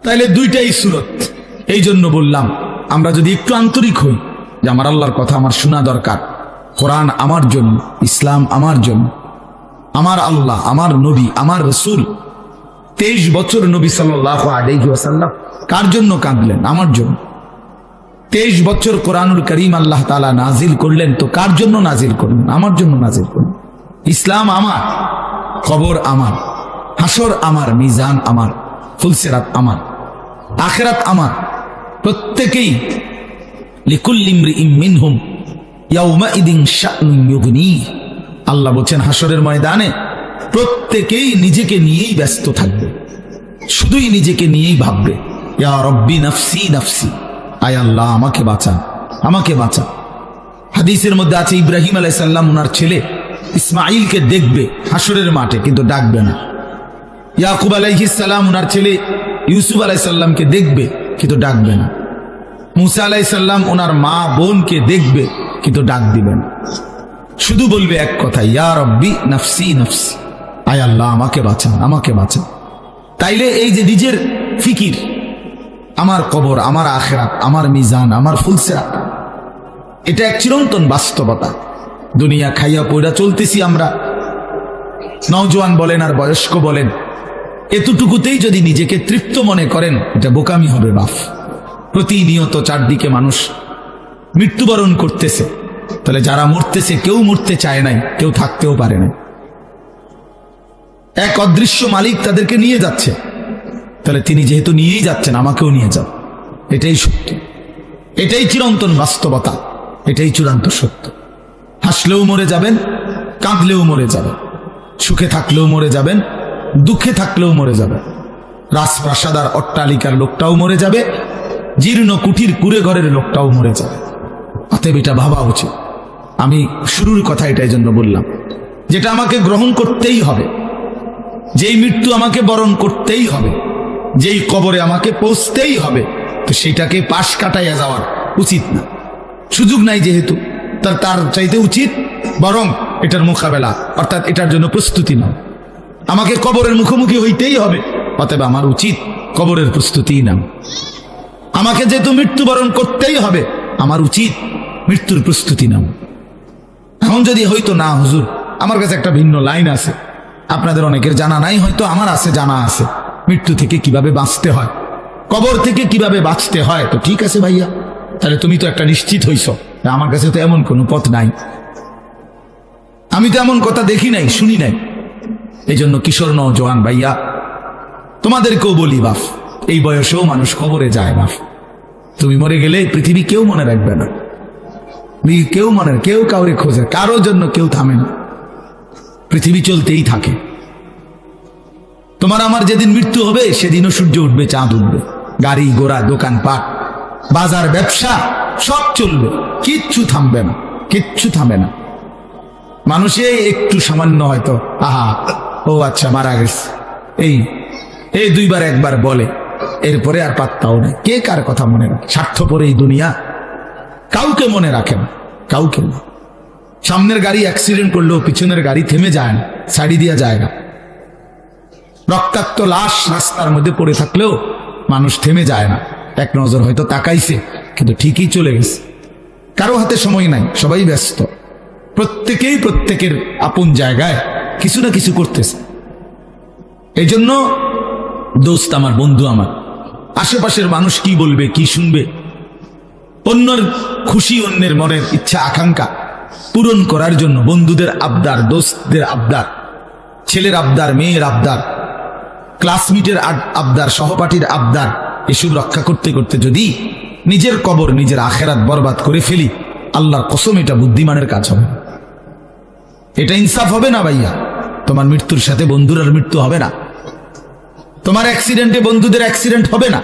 তাইলে দুইটাই সুরত। এই জন্য বললাম আমরা যদি একটু আন্তরিক হই যে আমার আল্লাহর কথা আমার শোনা দরকার, কোরআন আমার জন্য, ইসলাম আমার জন্য, আমার আল্লাহ, আমার নবী, আমার রসুল। 23 বছর নবী সাল্লাল্লাহু আলাইহি ওয়াসাল্লাম কার জন্য কাঁদলেন? আমার জন্য। 23 বছর কোরআনুল করিম আল্লাহ তাআলা নাজিল করলেন, তো কার জন্য নাজিল করলেন? আমার জন্য নাজিল করলেন। ইসলাম আমার, কবর আমার, হাসর আমার, মিজান আমার, ফুলসিরাত আমার, আখিরাত আমার। প্রত্যেকেই লিকুল্লি ইমরিইম মিনহুম ইয়াউমাইদিন শা'নুন ইউগনিহি। আল্লাহ বলেন হাসরের ময়দানে প্রত্যেকেই নিজেকে নিয়েই ব্যস্ত থাকবে, শুধুই নিজেকে নিয়েই ভাববে, ইয়া রব্বি নাফসি নাফসি, আয় আল্লাহ আমাকে বাঁচান, আমাকে বাঁচান। হাদিসের মধ্যে আছে ইব্রাহিম আলাইহিস সালাম ওনার ছেলে ইসমাঈলকে দেখবে হাসরের মাঠে, কিন্তু ডাকবে না। ইয়াকুব আলাইহিস সালাম ওনার ছেলে ইউসুফ আলাইহিস সালামকে দেখবে, কিন্তু ডাকবে না। মুসা আলাইহিস সালাম ওনার মা বোনকে দেখবে, কিন্তু ডাক দিবেন। শুধু বলবে এক কথা, ইয়া রব্বি নাফসি নাফসি, আয় আল্লাহ আমাকে বাঁচান, আমাকে বাঁচান। তাইলে এই যে নিজের ফিকির, আমার কবর, আমার আখিরাত, আমার মিজান, আমার ফুলসিরাত, এটা এক চিরন্তন বাস্তবতা। দুনিয়া খাইয়া পয়রা চলতেছি আমরা, নওজোয়ান বলেন আর বয়স্ক বলেন, এতটুকুতেই যদি নিজেকে তৃপ্ত মনে করেন, এটা বোকামি হবে বাপ। প্রতিনিয়ত চারদিকে মানুষ মৃত্যুবরণ করতেছে, তাহলে যারা মরতেছে কেউ মরতে চায় নাই, কেউ থাকতেও পারে না। এক অদৃশ্য মালিক তাদেরকে নিয়ে যাচ্ছে, তাহলে তিনি যেহেতু নিয়েই যাচ্ছেন, আমাকেও নিয়ে যান। এটাই সত্য, এটাই চিরন্তন বাস্তবতা, এটাই চূড়ান্ত সত্য। হাসলেও মরে যাবেন, কাঁদলেও মরে যাবেন, সুখে থাকলেও মরে যাবেন, দুঃখে থাকলেও মরে যাবেন। রাজপ্রাসাদ আর অট্টালিকার লোকটাও মরে যাবে, জীর্ণ কুঠির কুড়ে ঘরের লোকটাও মরে যাবে। অতএব এটা ভাবা উচিত। আমি শুরুর কথা এটাই জন্য বললাম, যেটা আমাকে গ্রহণ করতেই হবে, যেই মৃত্যু আমাকে বরণ করতেই হবে, যেই কবরে আমাকে পৌঁছতেই হবে, তো সেটাকে পাশ কাটাইয়া যাওয়ার উচিত না। সুযোগ নাই যেহেতু, তার চাইতে উচিত বরং এটার মোকাবেলা, অর্থাৎ এটার জন্য প্রস্তুতি নাও। আমাকে কবরের মুখোমুখি হইতেই হবে, অতএব আমার উচিত কবরের প্রস্তুতি নাও। আমাকে যেহেতু মৃত্যুবরণ করতেই হবে, আমার উচিত মৃত্যুর প্রস্তুতি নাও। এখন যদি হয়তো না হুজুর, আমার কাছে একটা ভিন্ন লাইন আছে, আপনাদের অনেকের জানা নাই, হয়তো আমার আছে, জানা আছে, মৃত্যু থেকে কিভাবে বাঁচতে হয়, কবর থেকে কিভাবে বাঁচতে হয়। তো ঠিক আছে ভাইয়া, তাহলে তুমি তো একটা নিশ্চিত হইছ। আমার কাছে তো এমন কোনো পথ নাই, আমি তো এমন কথা দেখি নাই, শুনি নাই। এই জন্য কিশোর নওজোয়ান ভাইয়া, তোমাদেরকেও বলি বাপ, এই বয়সেও মানুষ কবরে যায় বাপ। তুমি মরে গেলে পৃথিবী কেউ মনে রাখবে না, কেউ কাউরে খোঁজে, কারোর জন্য কেউ থামে না, পৃথিবী চলতেই থাকে। তোমার আমার যেদিন মৃত্যু হবে, সেদিনও সূর্য উঠবে, চাঁদ উঠবে, গাড়ি ঘোড়া, দোকানপাট, বাজার, ব্যবসা সব চলবে, কিচ্ছু থামবে না, কিচ্ছু থামবে না। মানুষে একটু সামান্য হয়তো আহা ও আচ্ছা মারা গেছে, এই দুইবার একবার বলে, এরপরে আর পাত্তাও নেই। কে কার কথা মনে রাখে? স্বার্থপর এই দুনিয়া, কাউকে মনে রাখে না, কাউকে না। সামনের গাড়ি অ্যাক্সিডেন্ট করলেও পিছনের গাড়ি থেমে যায় না, সাইড দিয়া যায় না। রক্তাক্ত লাশ রাস্তার মধ্যে পড়ে থাকলেও মানুষ থেমে যায় না, এক নজর হয়তো তাকাইছে, কিন্তু ঠিকই চলে গেছে। কারো হাতে সময় নাই, সবাই ব্যস্ত, প্রত্যেকেই প্রত্যেকের আপন জায়গায় কিছু না কিছু করতেছে। এই জন্য দোস্ত আমার, বন্ধু আমার, আশেপাশের মানুষ কি বলবে, কি শুনবে, অন্যের খুশি, অন্যের মনের ইচ্ছা আকাঙ্ক্ষা পূরণ করার জন্য বন্ধুদের আবদার, দোস্তদের আবদার, ছেলের আবদার, মেয়ের আবদার, ক্লাসমেটের আবদার, সহপাঠীর আবদার, এসব রক্ষা করতে করতে যদি নিজের কবর, নিজের আখেরাত বরবাদ করে ফেলি, আল্লাহর কসম এটা বুদ্ধিমানের কাজ হবে, এটা ইনসাফ হবে না ভাইয়া। তোমার মৃত্যুর সাথে বন্ধুর মৃত্যু হবে না, তোমার অ্যাক্সিডেন্টে বন্ধুদের অ্যাক্সিডেন্ট হবে না।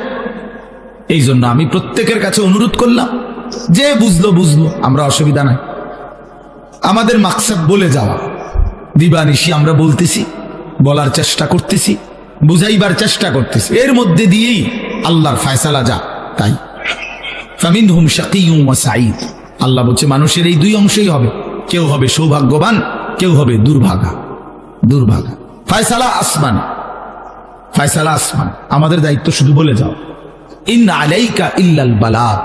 এই জন্য আমি প্রত্যেকের কাছে অনুরোধ করলাম, যে বুঝলো, আমরা অসুবিধা নাই। আমাদের মাকসাদ বলে যাওয়া, দিবানিশি আমরা বলতেছি, বলার চেষ্টা করতেছি, বুঝাইবার চেষ্টা করতেছি, এর মধ্যে দিয়েই আল্লাহর ফায়সালা যা তাই। ফামিনহুম শাকিয়্যুন ওয়া সাঈদ, আল্লাহ বলছে মানুষের এই দুই অংশই হবে, কেউ হবে সৌভাগ্যবান, কেউ হবে দুর্ভাগা। ফায়সালা আসমান, ফয়সালা আসমান, আমাদের দায়িত্ব শুধু বলে যাও ইন আলাইকা ইল্লাল বালাগ।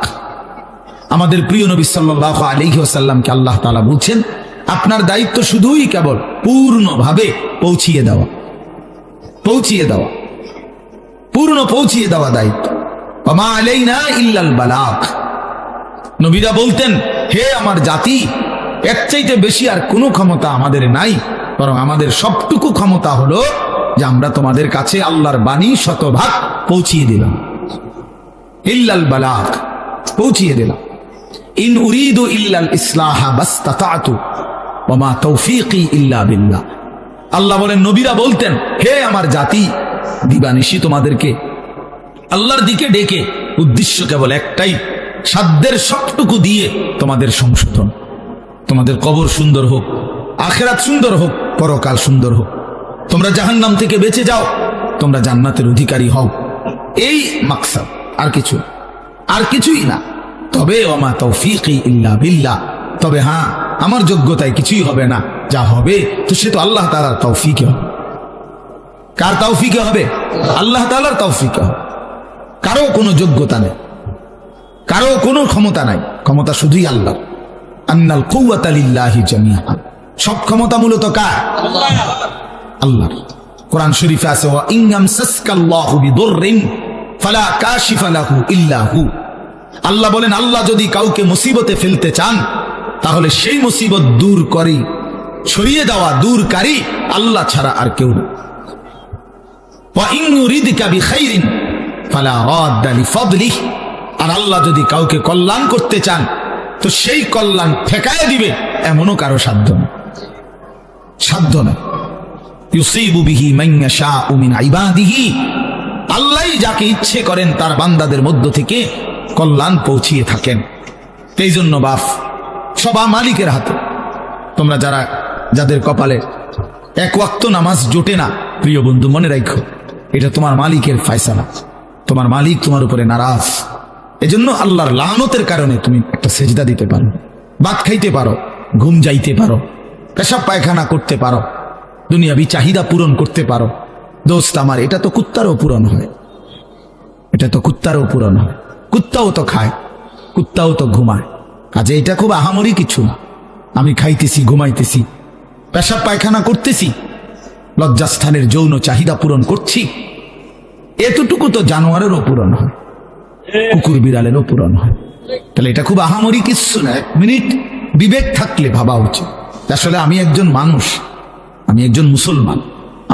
আমাদের প্রিয় নবী সাল্লাল্লাহু আলাইহি ওয়াসাল্লামকে আল্লাহ তাআলা বলছেন, আপনার দায়িত্ব শুধুই কেবল পূর্ণভাবে পৌঁছিয়ে দেওয়া, পৌঁছিয়ে দেওয়া, পূর্ণ পৌঁছিয়ে দেওয়া দায়িত্ব। ওয়া মা আলাইনা ইল্লাল বালাগ। নবীরা বলতেন, হে আমার জাতি, এর চাইতে বেশি আর কোনো ক্ষমতা আমাদের নাই, বরং আমাদের সবটুকু ক্ষমতা হলো যে আমরা তোমাদের কাছে আল্লাহর বাণী শতভাগ পৌঁছিয়ে দিলাম। ইল্লাল বালাগ, পৌঁছিয়ে দিলাম। ইন উরিদু ইল্লাল ইসলাহা বাসতাতাতু ওয়া মা তৌফিকি ইল্লা বিল্লাহ। আল্লাহ বলেন, নবীরা বলতেন, হে আমার জাতি, দিবানিশি তোমাদেরকে আল্লাহর দিকে ডেকে উদ্দেশ্য কেবল একটাই, সাধ্যের সবটুকু দিয়ে তোমাদের সংশোধন, তোমাদের কবর সুন্দর হোক, আখিরাত সুন্দর হোক, পরকাল সুন্দর হোক, তোমরা জাহান্নাম থেকে বেঁচে যাও, তোমরা জান্নাতের অধিকারী হও। এই মাকসাদ, আর কিছু, আর কিছুই না। তবে ওমা তৌফিকি ইল্লা বিল্লাহ, তবে হ্যাঁ, আমার যোগ্যতায় কিছুই হবে না, যা হবে তো সে তো আল্লাহ তাআলার তৌফিকে হবে। কার তৌফিকে হবে? আল্লাহ তাআলার তৌফিকে হবে। কারো কোনো যোগ্যতা নেই, কারো কোনো ক্ষমতা নাই, ক্ষমতা শুধুই আল্লাহর। আন্নাল কুওয়াতা লিল্লাহি জামিআ, সব ক্ষমতা মূলত কার? আল্লাহর। কোরআন শরীফে আছে, ওয়া ইন ইয়ামসাসকাল্লাহু বিদুররিন ফালা কাশিফা লাহু ইল্লা হু। আল্লাহ বলেন, আল্লাহ যদি কাউকে মুসিবতে ফেলতে চান, তাহলে সেই মুসিবত দূর করি, সরিয়ে দেওয়া, দূরকারী আল্লাহ ছাড়া আর কেউ না। ওয়া ইন ইউরিদকা বিখাইরিন ফালা রাদ্দা লিফাদলিহি, আর আল্লাহ যদি কাউকে কল্যাণ করতে চান, তো সেই কল্যাণ ঠেকায় দিবে এমনও কারো সাধ্য না, সাধ্য না। ইউসিবু বিহি মান ইয়াশাউ মিন ইবাদিহি, আল্লাহই যাকে ইচ্ছে করেন তার বান্দাদের মধ্য থেকে কল্যাণ পৌঁছিয়ে থাকেন। এই জন্য বাপ, সবা মালিকের হাতে। তোমরা যারা, যাদের কপালে এক ওয়াক্ত নামাজ জোটে না, প্রিয় বন্ধু, মনে রাখো, এটা তোমার মালিকের ফয়সালা। তোমার মালিক তোমার উপরে নারাজ। এজন্য আল্লাহর লানতের কারণে তুমি একটা সেজদা দিতে পারো, ভাত খাইতে পারো, ঘুম যাইতে পারো, পেশাব পায়খানা করতে পারো, দুনিয়াবি চাহিদা পূরণ করতে পারো। দোস্ত আমার, এটা তো কুত্তারও পূরণ হয়, এটা তো কুত্তারও পূরণ হয়। কুত্তাও তো খায়, কুত্তাও তো ঘুমায়, কাজে এটা খুব আহামরি কিছু না। আমি খাইতেছি, ঘুমাইতেছি, পেশাব পায়খানা করতেছি, লজ্জাস্থানের যৌন চাহিদা পূরণ করছি, এতটুকু তো জানোয়ারেরও পূরণ হয়, কুকুর বিড়ালেরও পূরণ হয়। তাহলে এটা খুব আহামরি কিছু না। এক মিনিট বিবেক থাকলে ভাবা উচিত, আসলে আমি একজন মানুষ, আমি একজন মুসলমান,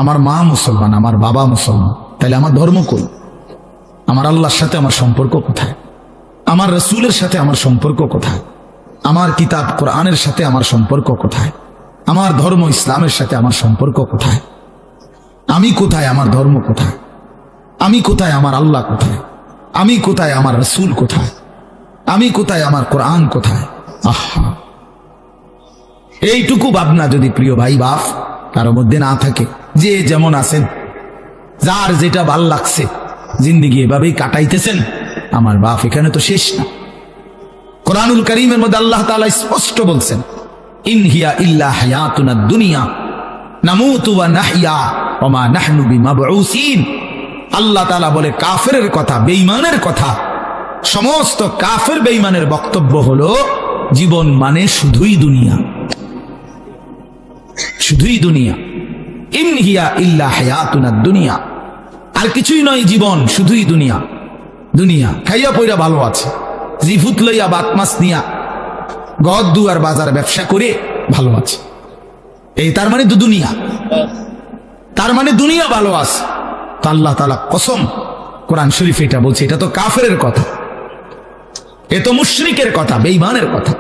আমার মা মুসলমান, আমার বাবা মুসলমান, তাহলে আমার ধর্ম কই? আমার আল্লাহর সাথে আমার সম্পর্ক কোথায়? আমার রসুলের সাথে আমার সম্পর্ক কোথায়? আমার কিতাব কোরআনের সাথে আমার সম্পর্ক কোথায়? আমার ধর্ম ইসলামের সাথে আমার সম্পর্ক কোথায়? আমি কোথায়? আমার ধর্ম কোথায়? আমি কোথায়? আমার আল্লাহ কোথায়? আমি কোথায়? আমার রসুল কোথায়? আমি কোথায়? আমার কোরআন কোথায়? আহা, এইটুকু ভাবনা যদি প্রিয় ভাই বাপ কারো মধ্যে না থাকে, যে যেমন আছেন, যার যেটা ভাল লাগছে জিন্দেগি এভাবেই কাটাইতেছেন, আমার বাপ, এখানে তো শেষ না। কোরআনুল কারীমের মধ্যে আল্লাহ তাআলা স্পষ্ট বলছেন, ইন হিয়া ইল্লা হায়াতুনা দুনিয়া নামুতু ওয়া নাহইয়া ওয়া মা নাহনু বিমাবউসিন। আল্লাহ তাআলা বলে কাফেরের কথা, বেঈমানের কথা, সমস্ত কাফের বেঈমানের বক্তব্য হলো জীবন মানে শুধুই দুনিয়া, শুধুই দুনিয়া। ইন হিয়া ইল্লা হায়াতুনা দুনিয়া, আর কিছুই নয় জীবন, শুধুই দুনিয়া। দুনিয়া খাইয়া পয়রা ভালো আছে, জিফুত লইয়া বাত মাছ নিয়া গদ দুয়ার বাজার ব্যবসা করে ভালো আছে, এই তার মানে তো দুনিয়া, তার মানে দুনিয়া ভালো আছে। তো আল্লাহ তাআলা কসম, কোরআন শরীফ এটা বলছে, এটা তো কাফেরের কথা, এ তো মুশরিকের কথা, বেঈমানের কথা,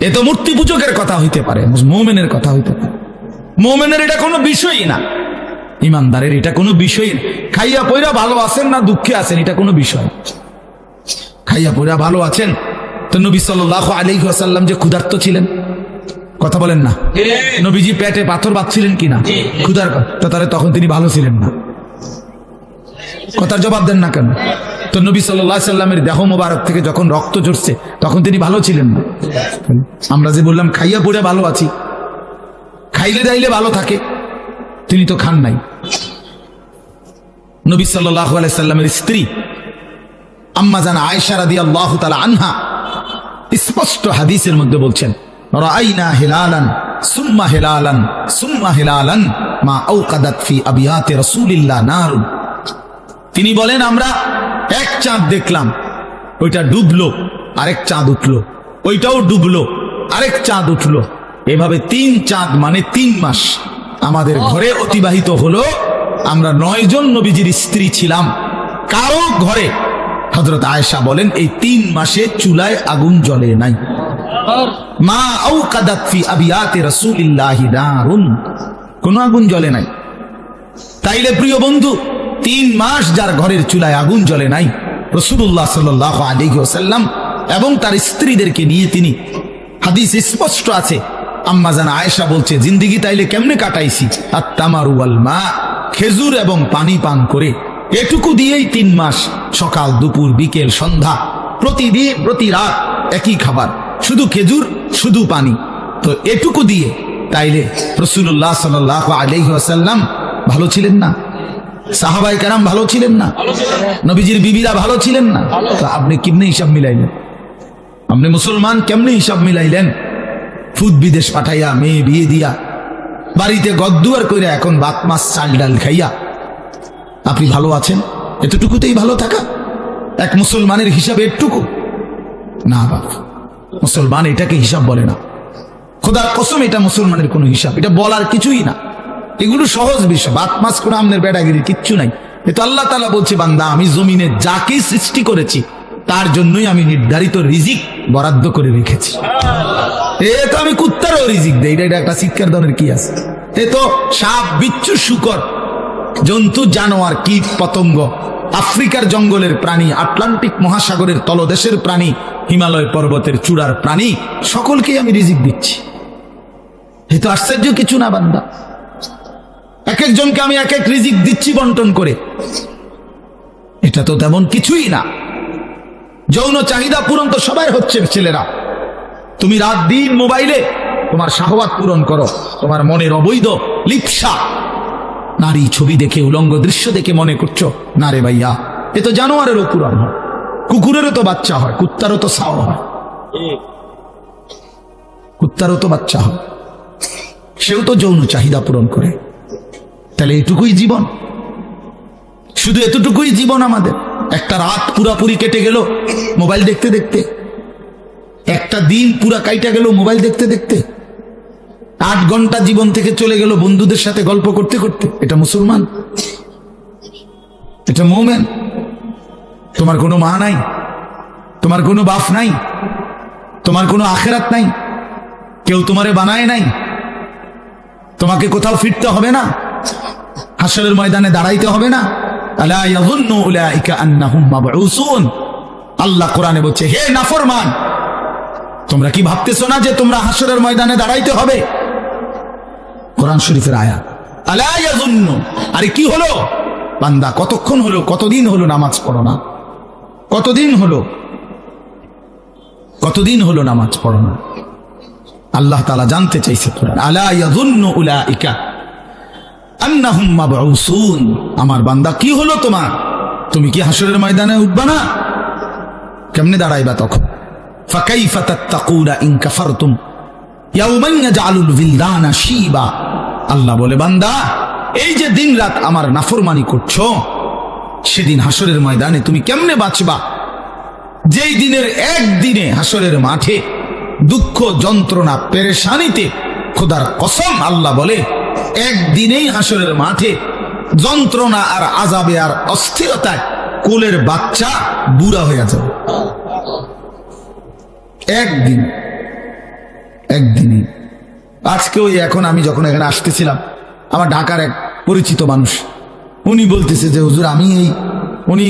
এ তো মূর্তি পূজকের কথা হইতে পারে, মুমিনের কথা হইতে পারে। মুমিনের এটা কোনো বিষয়ই না, ইমানদারের এটা কোনো বিষয় না। খাইয়া পয়রা ভালো আছেন না দুঃখে আছেন, এটা কোনো বিষয়। খাইয়া পয়রা ভালো আছেন, তো নবী সাল্লাল্লাহু আলাইহি ওয়াসাল্লাম যে ক্ষুধার্ত ছিলেন, কথা বলেন না, নবীজি পেটে পাথর বাঁধছিলেন কিনা ক্ষুধার, তো তাহলে তখন তিনি ভালো ছিলেন না? কথার জবাব দেন না কেন? তো নবী সাল্লাল্লাহু আলাইহি ওয়াসাল্লামের দেহ মোবারক থেকে যখন রক্ত ঝরছে, তখন তিনি ভালো ছিলেন না? আমরা যে বললাম খাইয়া পয়রা ভালো আছি, খাইলে দাইলে ভালো থাকে, তিনি তো খান নাই, নবী সাল্লাল্লাহু আলাইহি সাল্লামের স্ত্রী আম্মা জান আয়েশা রাদিয়াল্লাহু তাআলা আনহা স্পষ্ট হাদিসের মধ্যে বলছেন, রাআইনা হিলালান সুম্মা হিলালান সুম্মা হিলালান মা আওকাদাত ফি আবিয়াতি রাসূলিল্লাহ নারুন। তিনি বলেন, আমরা এক চাঁদ দেখলাম, ওইটা ডুবলো, আরেক চাঁদ উঠলো, ওইটাও ডুবলো, আরেক চাঁদ উঠলো, এভাবে 3 চাঁদ মানে 3 মাস আমাদের ঘরে অতিবাহিত হলো। আমরা 9 জন নবীজির স্ত্রী ছিলাম, কারো ঘরে, হযরত আয়েশা বলেন, এই 3 মাসে চুলায় আগুন জ্বলে নাই। মা আওকাদাত ফি আবিয়াতি রাসূলিল্লাহি নারুন, কোনো আগুন জ্বলে নাই। তাইলে প্রিয় বন্ধু, 3 মাস যার ঘরের চুলায় আগুন জ্বলে নাই, রাসূলুল্লাহ সাল্লাল্লাহু আলাইহি ওয়াসাল্লাম এবং তার স্ত্রীদেরকে নিয়ে তিনি, হাদিস স্পষ্ট আছে, আম্মা জান আয়েশা বলছে, জিন্দেগি তাইলে কেমনে কাটাইছি, আত-তামারু ওয়াল মা, খেজুর এবং পানি পান করে, এটুকু দিয়েই 3 মাস, সকাল দুপুর বিকেল সন্ধ্যা, প্রতিদিন প্রতি রাত একই খাবার, শুধু খেজুর শুধু পানি। তো এটুকু দিয়ে তাইলে রাসূলুল্লাহ সাল্লাল্লাহু আলাইহি ওয়াসাল্লাম ভালো ছিলেন না? সাহাবায়ে কেরাম ভালো ছিলেন না? নবীজির বিবিরা ভালো ছিলেন না? তো আপনি কেমনে হিসাব মিলাইলেন? আপনি মুসলমান কেমনে হিসাব মিলাইলেন? ফুদ বিদেশ পাঠাইয়া, মেয়ে বিয়ে দিয়া, বাড়িতে গদ্দুয়ার কইরা, এখন ভাত মাছ চাল ডাল খাইয়া আপনি ভালো আছেন? এতটুকুতেই ভালো থাকা এক মুসলমানের হিসাবে? এটুকু না বাবা, মুসলমান এটাকে হিসাব বলে না। খোদার কসম, এটা মুসলমানের কোনো হিসাব, এটা বলার কিছুই না। এগুলো সহজ বিষয়, ভাত মাছ করে আমনের বেড়াগিরি কিচ্ছু নাই। এ তো আল্লাহ তাআলা বলছে, বান্দা আমি জমিনে যাকে সৃষ্টি করেছি তার জন্যই আমি নির্ধারিত রিজিক বরাদ্দ করে রেখেছি। এ তো আমি কুত্তারও রিজিক দেই, এটা একটা শিক্ষার ধরনের কি আছে? এ তো সাপ বিচ্ছু শুকর জন্তু জানোয়ার কীট পতঙ্গ, আফ্রিকার জঙ্গলের প্রাণী, আটলান্টিক মহাসাগরের তলদেশের প্রাণী, হিমালয় পর্বতের চূড়ার প্রাণী, সকলকেই আমি রিজিক দিচ্ছি। এ তো আশ্চর্য কিছু না বান্দা, এক একজনকে আমি এক এক রিজিক দিচ্ছি বন্টন করে, এটা তো তেমন কিছুই না। যৌন চাহিদা পূরণ তো সবাই হচ্ছে ছেলেরা। তুমি রাত দিন মোবাইলে তোমার শাহওয়াত পূরণ করো, তোমার মনের অবৈধ লিপ্সা, নারী ছবি দেখে, উলঙ্গ দৃশ্য দেখে মনে করছো না রে ভাইয়া, এ তো জানোয়ারেরও পূরণ হয়, কুকুরেরও তো বাচ্চা হয়, কুত্তারও তো ছাও হয়, কুত্তারও তো বাচ্চা হয়, সেও তো যৌন চাহিদা পূরণ করে। তাহলে এটুকুই জীবন? শুধু এতটুকুই জীবন আমাদের? একটা রাত পুরাপুরি কেটে গেল মোবাইল দেখতে দেখতে, একটা দিন পুরা কাইটা গেল মোবাইল দেখতে দেখতে, 8 ঘন্টা জীবন থেকে চলে গেল বন্ধুদের সাথে গল্প করতে করতে। এটা মুসলমান? এটা মুমিন? তোমার কোনো মা নাই, তোমার কোনো বাপ নাই, তোমার কোনো আখিরাত নাই, কেউ তোমারে বানায় নাই, তোমাকে কোথাও ফিরতে হবে না, হাসরের ময়দানে দাঁড়াইতে হবে না। আলা ইয়াযুন্নু উলাইকা আন্নাহুম মাবউসুন। আল্লাহ কোরআনে বলছে, হে নাফরমান, তোমরা কি ভাবতেছো না যে তোমরা হাসরের ময়দানে দাঁড়াইতে হবে? কোরআন শরীফের আয়াত। আলা ইয়াযুন্নু, আরে কি হলো বান্দা, কতক্ষণ হলো, কতদিন হলো নামাজ পড়ো না? কতদিন হলো, কতদিন হলো নামাজ পড়ো না? আল্লাহ তাআলা জানতে চাইছে কোরআন, আলা ইয়াযুন্নু উলাইকা আন্নাহুম মাবউসুন। আমার বান্দা কি হলো তোমার? তুমি কি হাসরের ময়দানে উঠবা না? কেমনে দাঁড়াইবা তখন? ফাকাইফা তাত্তাকুনা ইন কাফারতুম ইয়াওমান ইয়াজআলুল বিলদানা শিবা। আল্লাহ বলে, বান্দা এই যে দিন রাত আমার নাফরমানি করছো, সেদিন হাসরের ময়দানে তুমি কেমনে বাঁচবা? যেই দিনের একদিনে হাসরের মাঠে দুঃখ যন্ত্রণা পেরেশানিতে, খোদার কসম আল্লাহ বলে, একদিনেই হাসরের মাঠে যন্ত্রণা আর আযাবে আর অস্থিরতায় কোলের বাচ্চা বুড়া হয়ে যাবে। একদিন, একদিনই। আজকে ওই এখন আমি যখন এখানে আসতেছিলাম, আমার ঢাকার এক পরিচিত মানুষ, উনি বলতেছে যে হুজুর আমি এই, উনি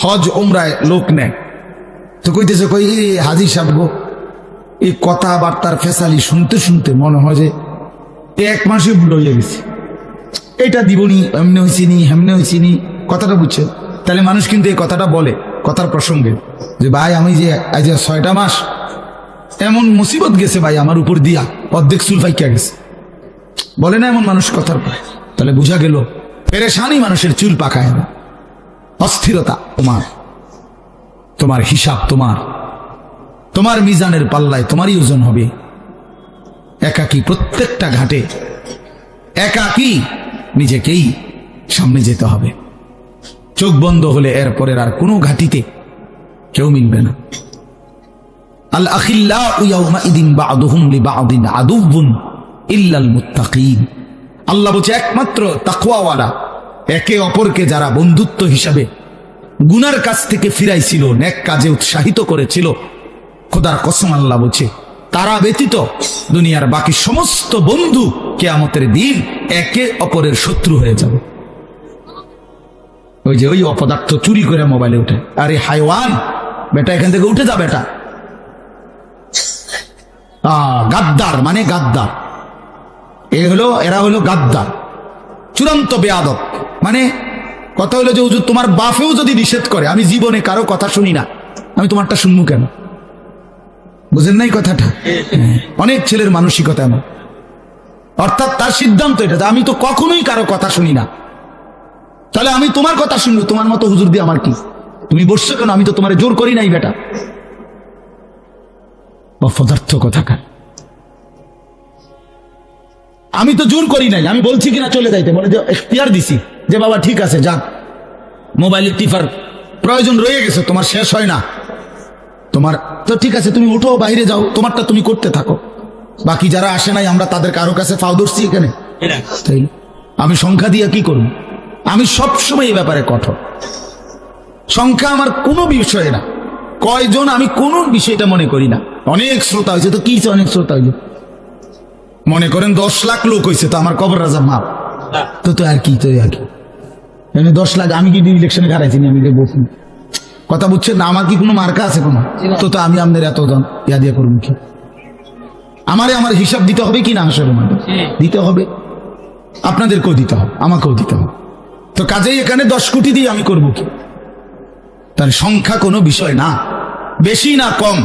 হজ ওমরায় লোক নেয়, তো কইতেছে, কই হাজি সাহেব গো, এই কথাবার্তার ফেসালি শুনতে শুনতে মনে হয় যে 1 মাসে বুড়ো হয়ে গেছে, এটা দিবনি, এমনি হয়েছিনি, হেমনে হয়েছিনি, কথাটা বুঝছে? তাহলে মানুষ কিন্তু এই কথাটা বলে কথার প্রসঙ্গে, যে ভাই আমি যে আজ 6টা মাস এমন মুসিবত গেছে ভাই আমার উপর দিয়া, অর্ধেক চুল ফাইকা গেছে, বলে না এমন মানুষ কথার পরে? তাহলে বোঝা গেল পেরেশানি মানুষের চুল পাকায় না। অস্থিরতা তোমার, তোমার হিসাব তোমার, তোমার মিজানের পাল্লায় তোমারই ওজন হবে। একাকী প্রত্যেকটা ঘাটে একাকী নিজেকেই সামনে যেতে হবে। চোখ বন্ধ হলে এরপরের আর কোনো ঘাটিতে কেউ মিলবে না। আল আখিল্লাউ ইয়াউমাইদিন বা'দুহুম লিবা'দিন আদুউন ইল্লাল মুত্তাকিন। আল্লাহ বলছে একমাত্র তাকওয়াওয়ালা একে অপরকে যারা বন্ধুত্ব হিসাবে গুনার কাছ থেকে ফিরাইছিল, নেক কাজে উৎসাহিত করেছিল, খোদার কসম আল্লাহ বলছে তারা ব্যতীত দুনিয়ার বাকি সমস্ত বন্ধু কিয়ামতের দিন একে অপরের শত্রু হয়ে যাবে। ওই যে ওই অপদার্থ চুরি করে মোবাইলে উঠে, আরে হাইওয়ান বেটা এখান থেকে উঠে যা বেটা। গাদ্দার মানে গাদ্দার, এরা হলো গাদ্দার, চূড়ান্ত বেয়াদব। মানে কথা হলো যে হুজুর তোমার বাপেও যদি নিষেধ করে, আমি জীবনে কারো কথা শুনি না, আমি তোমারটা শুনবো কেন? বুঝেন নাই কথাটা? অনেক ছেলের মানসিকতা এমন, অর্থাৎ তার সিদ্ধান্ত এটা যে আমি তো কখনোই কারো কথা শুনি না, তাহলে আমি তোমার কথা শুনবো, তোমার মতো হুজুর দিয়ে আমার কি? তুমি বসছো কেন? আমি তো তোমার জোর করি নাই বেটা। অপদার্থ কথাকার, আমি তো জোর করি নাই, আমি বলছি কিনা চলে যাইতে, বলে যে এখতিয়ার দিছি যে বাবা ঠিক আছে যাক, মোবাইলের টিপার প্রয়োজন রয়ে গেছে, তোমার শেষ হয় না, তোমার তো ঠিক আছে, তুমি উঠো বাইরে যাও, তোমারটা তুমি করতে থাকো, বাকি যারা আসে নাই আমরা তাদের কারো কাছে ফাও ধরছি এখানে, তাই আমি সংখ্যা দিয়ে কি করব? আমি সবসময় এই ব্যাপারে কঠোর। সংখ্যা আমার কোনো বিষয় না, কয়জন আমি কোন বিষয়টা মনে করি না। অনেক শ্রোতা হয়েছে তো কি, অনেক শ্রোতা হয়েছে, মনে করেন 10 লাখ লোক হয়েছে তো আমার কবর রাজা মাপ তো তো আর কি, তো আর কি 10 লাখ আমি কি ইলেকশনে হারাইছি? আমি বলছি কথা বুঝছেন না? আমার কি কোনো মার্কা আছে কোনো? তো তো আমি আপনাদের এতজন ইয়া দিয়ে করবো কি? আমারে আমার হিসাব দিতে হবে কি না? আসলে দিতে হবে, আপনাদেরকেও দিতে হবে, আমাকেও দিতে হবে। তো কাজেই এখানে 10 কোটি দিয়ে আমি করবো কি? তার সংখ্যা কোনো বিষয় না, বেশি না কম,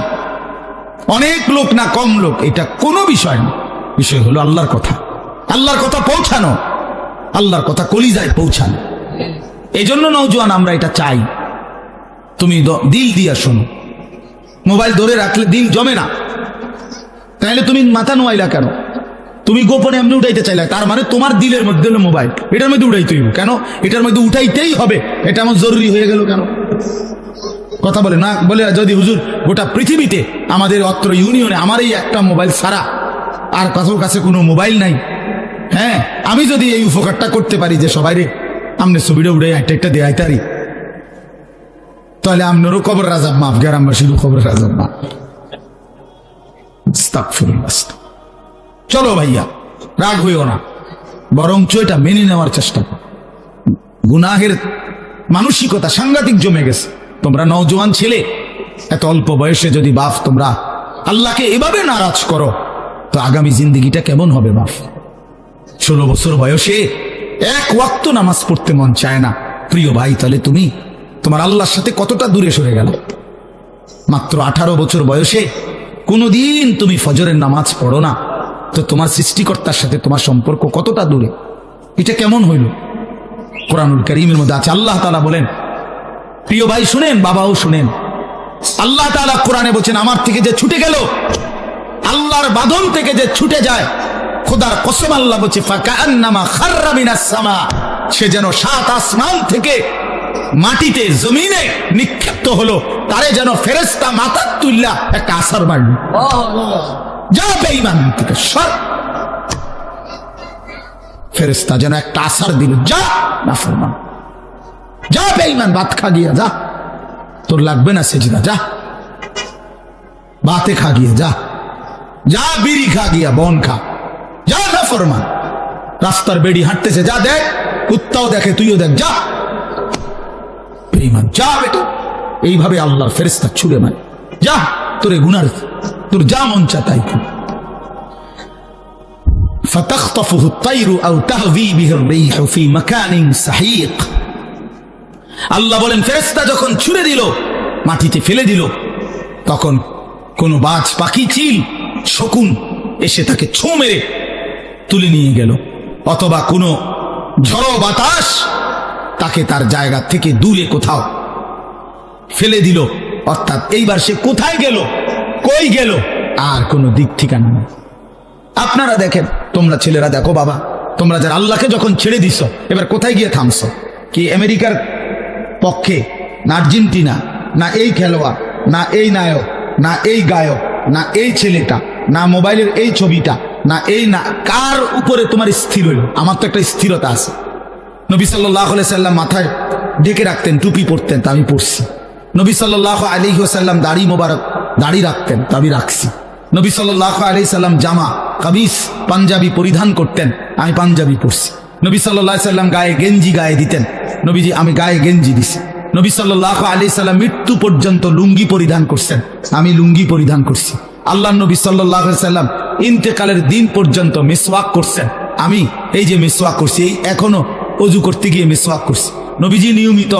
অনেক লোক না কম লোক, এটা কোনো বিষয় না। বিষয় হলো আল্লাহর কথা, আল্লাহর কথা পৌঁছানো, আল্লাহর কথা কলিজায় পৌঁছানো। এই জন্য নওজোয়ান আমরা এটা চাই, তুমি দিল দিয়া শোনো। মোবাইল ধরে রাখলে দিল জমে না, তাহলে তুমি মাথা নোয়াইলা কেন? তুমি গোপনে এমনি উঠাইতে চাইলা, তার মানে তোমার দিলের মধ্যে হলো মোবাইল, এটার মধ্যে উঠাইতে হইব কেন? এটার মধ্যে উঠাইতেই হবে, এটা আমার জরুরি হয়ে গেল কেন? কথা বলে না, বলে যদি হুজুর গোটা পৃথিবীতে আমাদের অত্র ইউনিয়নে আমার এই একটা মোবাইল ছাড়া আর কারোর কাছে কোনো মোবাইল নাই, হ্যাঁ, আমি যদি এই উপকারটা করতে পারি যে সবাই রে আমনে ছবিটা উঠে একটা দেয় তারি, তাহলে আপনারও কবর রাজা মাফ, গ্রামবাসীরও কবর রাজা মাফ। চলো ভাইয়া, রাগ হইও না, বরঞ্চ এটা মেনে নেওয়ার চেষ্টা করো। গুনাহের মানসিকতা সাংঘাতিক জমে গেছে। তোমরা নওজোয়ান ছেলে, এত অল্প বয়সে যদি বাপ তোমরা আল্লাহকে এভাবে নারাজ করো, তো আগামী জিন্দেগিটা কেমন হবে বাপ? 16 বছর বয়সে এক ওয়াক্ত নামাজ পড়তে মন চায় না, প্রিয় ভাই, তাহলে তুমি তোমার আল্লাহর সাথে কতটা দূরে সরে গেল? মাত্র 18 বছর বয়সে কোনোদিন তুমি ফজরের নামাজ পড়ো না, তো তোমার সৃষ্টিকর্তার সাথে তোমার সম্পর্ক কতটা দূরে? এটা কেমন হইল? কোরআনুল কারীমের মধ্যে আছে, আল্লাহ তাআলা বলেন, প্রিয় ভাই শুনেন, বাবাও শুনেন, আল্লাহ তাআলা কোরআনে বলছেন, আমার থেকে যে ছুটে গেল, আল্লাহর বাঁধন থেকে যে ছুটে যায়, খোদার কসম আল্লাহ বলছে, ফাকান্নামা খাররা মিনাস সামা, সে যেন 7 আসমান থেকে মাটিতে জমিনে নিক্ষিপ্ত হলো, তারে যেন ফেরেশতা মাথা তুল্লা একটা আসার মারল। যা বেঈমান থেকে সর, ফেরেশতা যেন একটা আসার দিল, যা নাফরমান, যা বেঈমান, ভাত খা গিয়া যা, তোর লাগবে না সেজদা, যা বাতে খা গিয়া যা, যা বিড়ি খা গিয়া, বন খা, যা নাফরমান। রাস্তার বেড়ি হাঁটতেছে, যা দেখ, কুত্তাও দেখে, তুইও দেখ, যা বেঈমান, যা বেটা। এইভাবে আল্লাহর ফেরেশতা ছুড়ে মারে, যা তোরে গুনার, তোর যা মন চা তাই কর। ফাতাখতাফুহু আত-তায়রু আও তাহবি বিহি আর-রিহু ফি মাকানিন সাহিক। আল্লাহ বলেন, ফেরেশতা যখন ছুড়ে দিল, মাটিতে ফেলে দিল, তখন কোন বাজ পাখি, চিল, শকুন এসে তাকে ছোঁ মেরে তুলে নিয়ে গেল, অথবা কোনো ঝড়ো বাতাস তাকে তার জায়গা থেকে দূরে কোথাও ফেলে দিল। অর্থাৎ এইবার সে কোথায় গেল, কই গেল, আর কোনো দিক ঠিকানা নেই। আপনারা দেখেন, তোমরা ছেলেরা দেখো বাবা, তোমরা যারা আল্লাহকে যখন ছেড়ে দিছ, এবার কোথায় গিয়ে থামছো? কি আমেরিকার পক্ষে, না আর্জেন্টিনা, না এই খেলোয়াড়, না এই নায়ক, না এই গায়ক, না এই ছেলেটা, না মোবাইলের এই ছবিটা, না এই, না কার উপরে তোমার স্থির হইল? আমার তো একটা স্থিরতা আছে। নবী সাল্লাল্লাহু আলাইহি সাল্লাম মাথায় ঢেকে রাখতেন, টুপি পরতেন, তা আমি পরছি। নবী সাল্লাল্লাহু আলাইহি ওয়াসাল্লাম দাড়ি মোবারক দাড়ি রাখতেন, তা আমি রাখছি। নবী সাল্লাল্লাহু আলাইহি সাল্লাম জামা কামিজ পাঞ্জাবি পরিধান করতেন, আমি পাঞ্জাবি পরছি। নবী সাল্লাল্লাহু আলাইহি সাল্লাম গায়ে গেঞ্জি গায়ে দিতেন, নবীজি আমি গায়ে গেঞ্জি দিছি। নবী সাল্লাল্লাহু আলাইহি সাল্লাম মৃত্যু পর্যন্ত লুঙ্গি পরিধান করছেন, আমি লুঙ্গি পরিধান করছি। আল্লাহ নবী সাল্লাল্লাহু আলাইহি সাল্লাম ইন্তেকালের দিন পর্যন্ত মিসওয়াক করছেন, আমি এই যে মিসওয়াক করছি, এই এখনো অজু করতে গিয়ে মিসওয়াক করছি। নবীজি নিয়মিত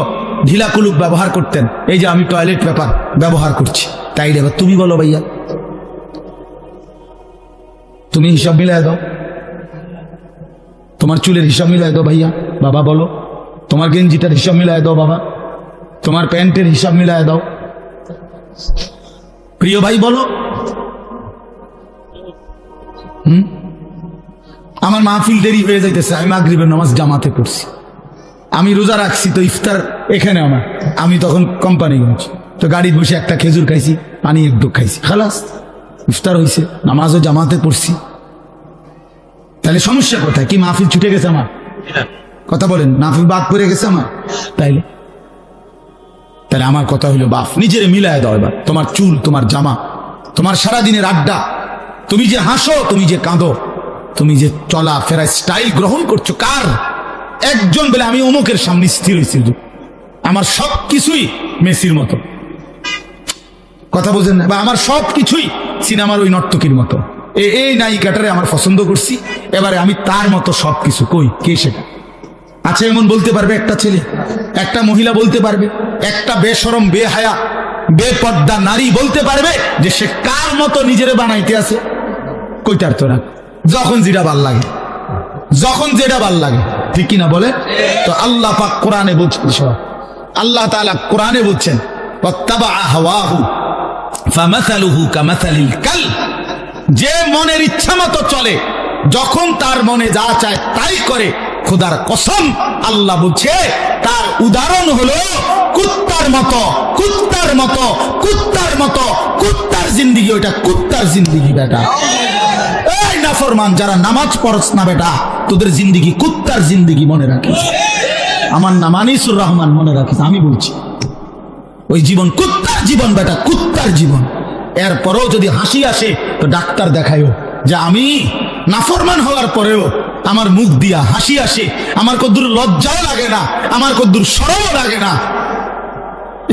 ঢিলা কুলুক ব্যবহার করতেন, এই যে আমি টয়লেট পেপার ব্যবহার করছি। তাই রে, তুমি বলো ভাইয়া, তুমি হিসাব মিলাই দাও, তোমার চুলের হিসাব মিলাই দাও ভাইয়া, বাবা বলো, তোমার গেঞ্জিটার হিসাব মিলাই দাও বাবা, তোমার প্যান্টের হিসাব মিলাই দাও প্রিয় ভাই, বলো। আমার মাহফিল দেরি হয়ে যাইতেছে, আমি মাগরিবের নামাজ জামাতে পড়ছি, আমি রোজা রাখছি, তো ইফতার এখানে আমার, আমি তখন কোম্পানিগঞ্জ, তো গাড়ি বসে একটা খেজুর খাইছি, পানি এক দুঃখ খাইছি, খালাস ইফতার হয়েছে, নামাজও জামাতে পড়ছি। তাহলে সমস্যা কোথায়? কি মাহফিল ছুটে গেছে আমার? কথা বলেন, মাহফিল বাদ পড়ে গেছে আমার? তাইলে তাহলে আমার কথা হইলো, বাপ নিজের মিলায় দাও এবার, তোমার চুল, তোমার জামা, তোমার সারাদিনের আড্ডা, তুমি যে হাসো, তুমি যে কাঁদো, তুমি যে চলা ফেরা স্টাইল গ্রহণ করছো, কার? একজন বলে আমি অমুকের সামনে স্থির হয়েছি, আমার সব কিছুই মেসির মতো, কথা বোঝেন না? বা আমার সব কিছুই সিনেমার ওই নর্তকীর মতো, এই নায়িকাটারে আমার পছন্দ করছি, এবারে আমি তার মতো সবকিছু। কই, কে সেটা? আচ্ছা, এমন বলতে পারবে একটা ছেলে, একটা মহিলা বলতে পারবে, একটা বেশরম বেহায়া বেপর্দা নারী বলতে পারবে যে সে কার মতো নিজেরে বানাইতে আছে? কইটার তো না, যখন যেটা ভাল লাগে, যখন যেটা ভাল লাগে, ঠিক কিনা বলে? তো আল্লাহ পাক কোরআনে বলছেন, আল্লাহ তাআলা কোরআনে বলছেন, ওয়াত্তাবা হাওয়াহু ফামাসালুহু কামাসালিল কালব, যে মনের ইচ্ছা মতো চলে, যখন তার মনে যা চায় তাই করে, খোদার কসম আল্লাহ বলছে তার উদাহরণ হলো কুত্তার মতো, কুত্তার মতো, কুত্তার মতো, কুত্তার জিন্দিগি, ওইটা কুত্তার জিন্দিগি বেটা। এই নাফরমান যারা নামাজ পড়ছ না বেটা, তোদের জিন্দিগি কুত্তার জিন্দিগি, মনে রাখিস। আমার নাম আনিসুর রহমান, মনে রাখিস, আমি বলছি ওই জীবন কুত্তার জীবন বেটা, কুত্তার জীবন। এরপরেও যদি হাসি আসে তো ডাক্তার দেখায়ও যে আমি নাফরমান হওয়ার পরেও আমার মুখ দিয়া হাসি আসে, আমার কদ্দুর লজ্জাও লাগে না, আমার কদ্দুর শরমও লাগে না।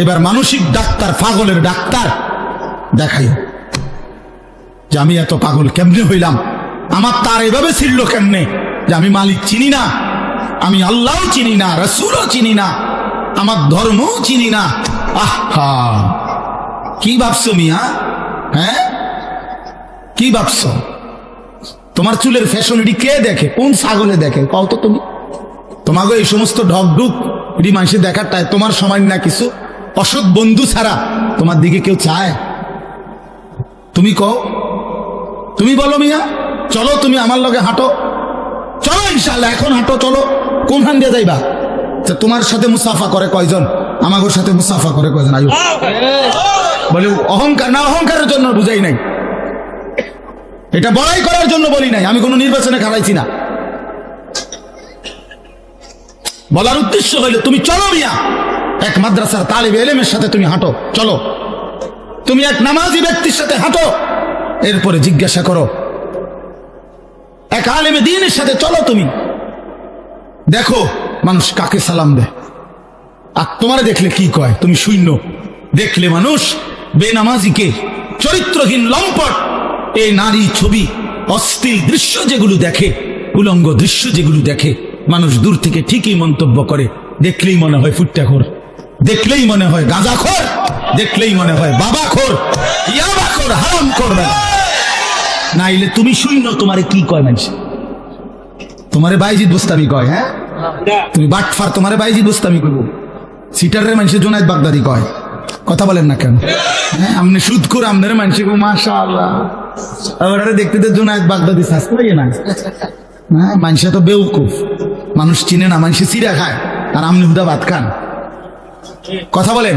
এবার মানসিক ডাক্তার, পাগলের ডাক্তার দেখাইও যে আমি এত পাগল কেমনে হইলাম, আমার তার এভাবে ছিল কেমনে, যে আমি মালিক চিনি না, আমি আল্লাহ চিনি না, রাসূলও চিনি না, আমার ধর্মও চিনি না। আহা, কি ভাবছো মিয়া? হ্যাঁ, কি ভাবছো? তোমার চুলের ফ্যাশনটি কে দেখে? কোন ছাগলে দেখে? কও তো তুমি। তোমাকে এই সমস্ত ঢকঢুক এটি মানুষের দেখার টাই তোমার সময় না, কিছু অসৎ বন্ধু ছাড়া তোমার দিকে কেউ চায়? তুমি কও, তুমি বলো মিয়া, চলো তুমি আমার লগে হাঁটো, চলো ইনশাআল্লাহ এখন হাঁটো, চলো। কোন হান দিয়ে যাইবা? তোমার সাথে মুসাফা করে কয়জন? আমাদের সাথে মুসাফা করে কয়জন? আয়ু বলে অহংকার না, অহংকারের জন্য বুঝাই নাই, এটা বড়াই করার জন্য বলি নাই, আমি কোনো নির্বাচনে খারাইছি না। বলার উদ্দেশ্য হইল তুমি চলো মিয়া, এক মাদ্রাসার তালিবে ইলমের সাথে তুমি হাঁটো, চলো। তুমি এক নামাজি ব্যক্তির সাথে হাঁটো, এরপরে জিজ্ঞাসা করো এক আলেমে দ্বীনের সাথে চলো। তুমি দেখো মানুষ কাকে সালাম দেয়, আর তোমারে দেখলে কি কয়? তুমি শূন্য। দেখলে মানুষ বেনামাজিকে, চরিত্রহীন লম্পট, এই নারী ছবি, অশ্লীল দৃশ্য যেগুলো দেখে, উলঙ্গ দৃশ্য যেগুলো দেখে, মানুষ দূর থেকে ঠিকই মন্তব্য করে। দেখলেই মনে হয় ফুট্টাখোর, দেখলেই মনে হয় গাঁজাখোর, দেখলেই মনে হয় বাবাখোর, ইয়াবাখোর, হারাম করবে নাইলে তুমি শূন্য। তোমারে কি কয় মানুষ? তোমারে বাইজিদ বুস্তামি কয়? হ্যাঁ, তুমি বাটফার, তোমারে বাইজি বুঝতামি করবো। সিটারের মানুষের জোনায়েদ বাগদাদি কয়, কথা বলেন না কেন? হ্যাঁ, আপনি সুদ করে আপনার মানুষের মাশাআল্লাহ দেখতে তো জোনায়েদ বাগদাদি শাস্তি লাগে না। হ্যাঁ, মানুষে তো বেউকুফ, মানুষ চিনে না, মানুষে চিরা খায় আর আপনি হুদা ভাত খান। কথা বলেন?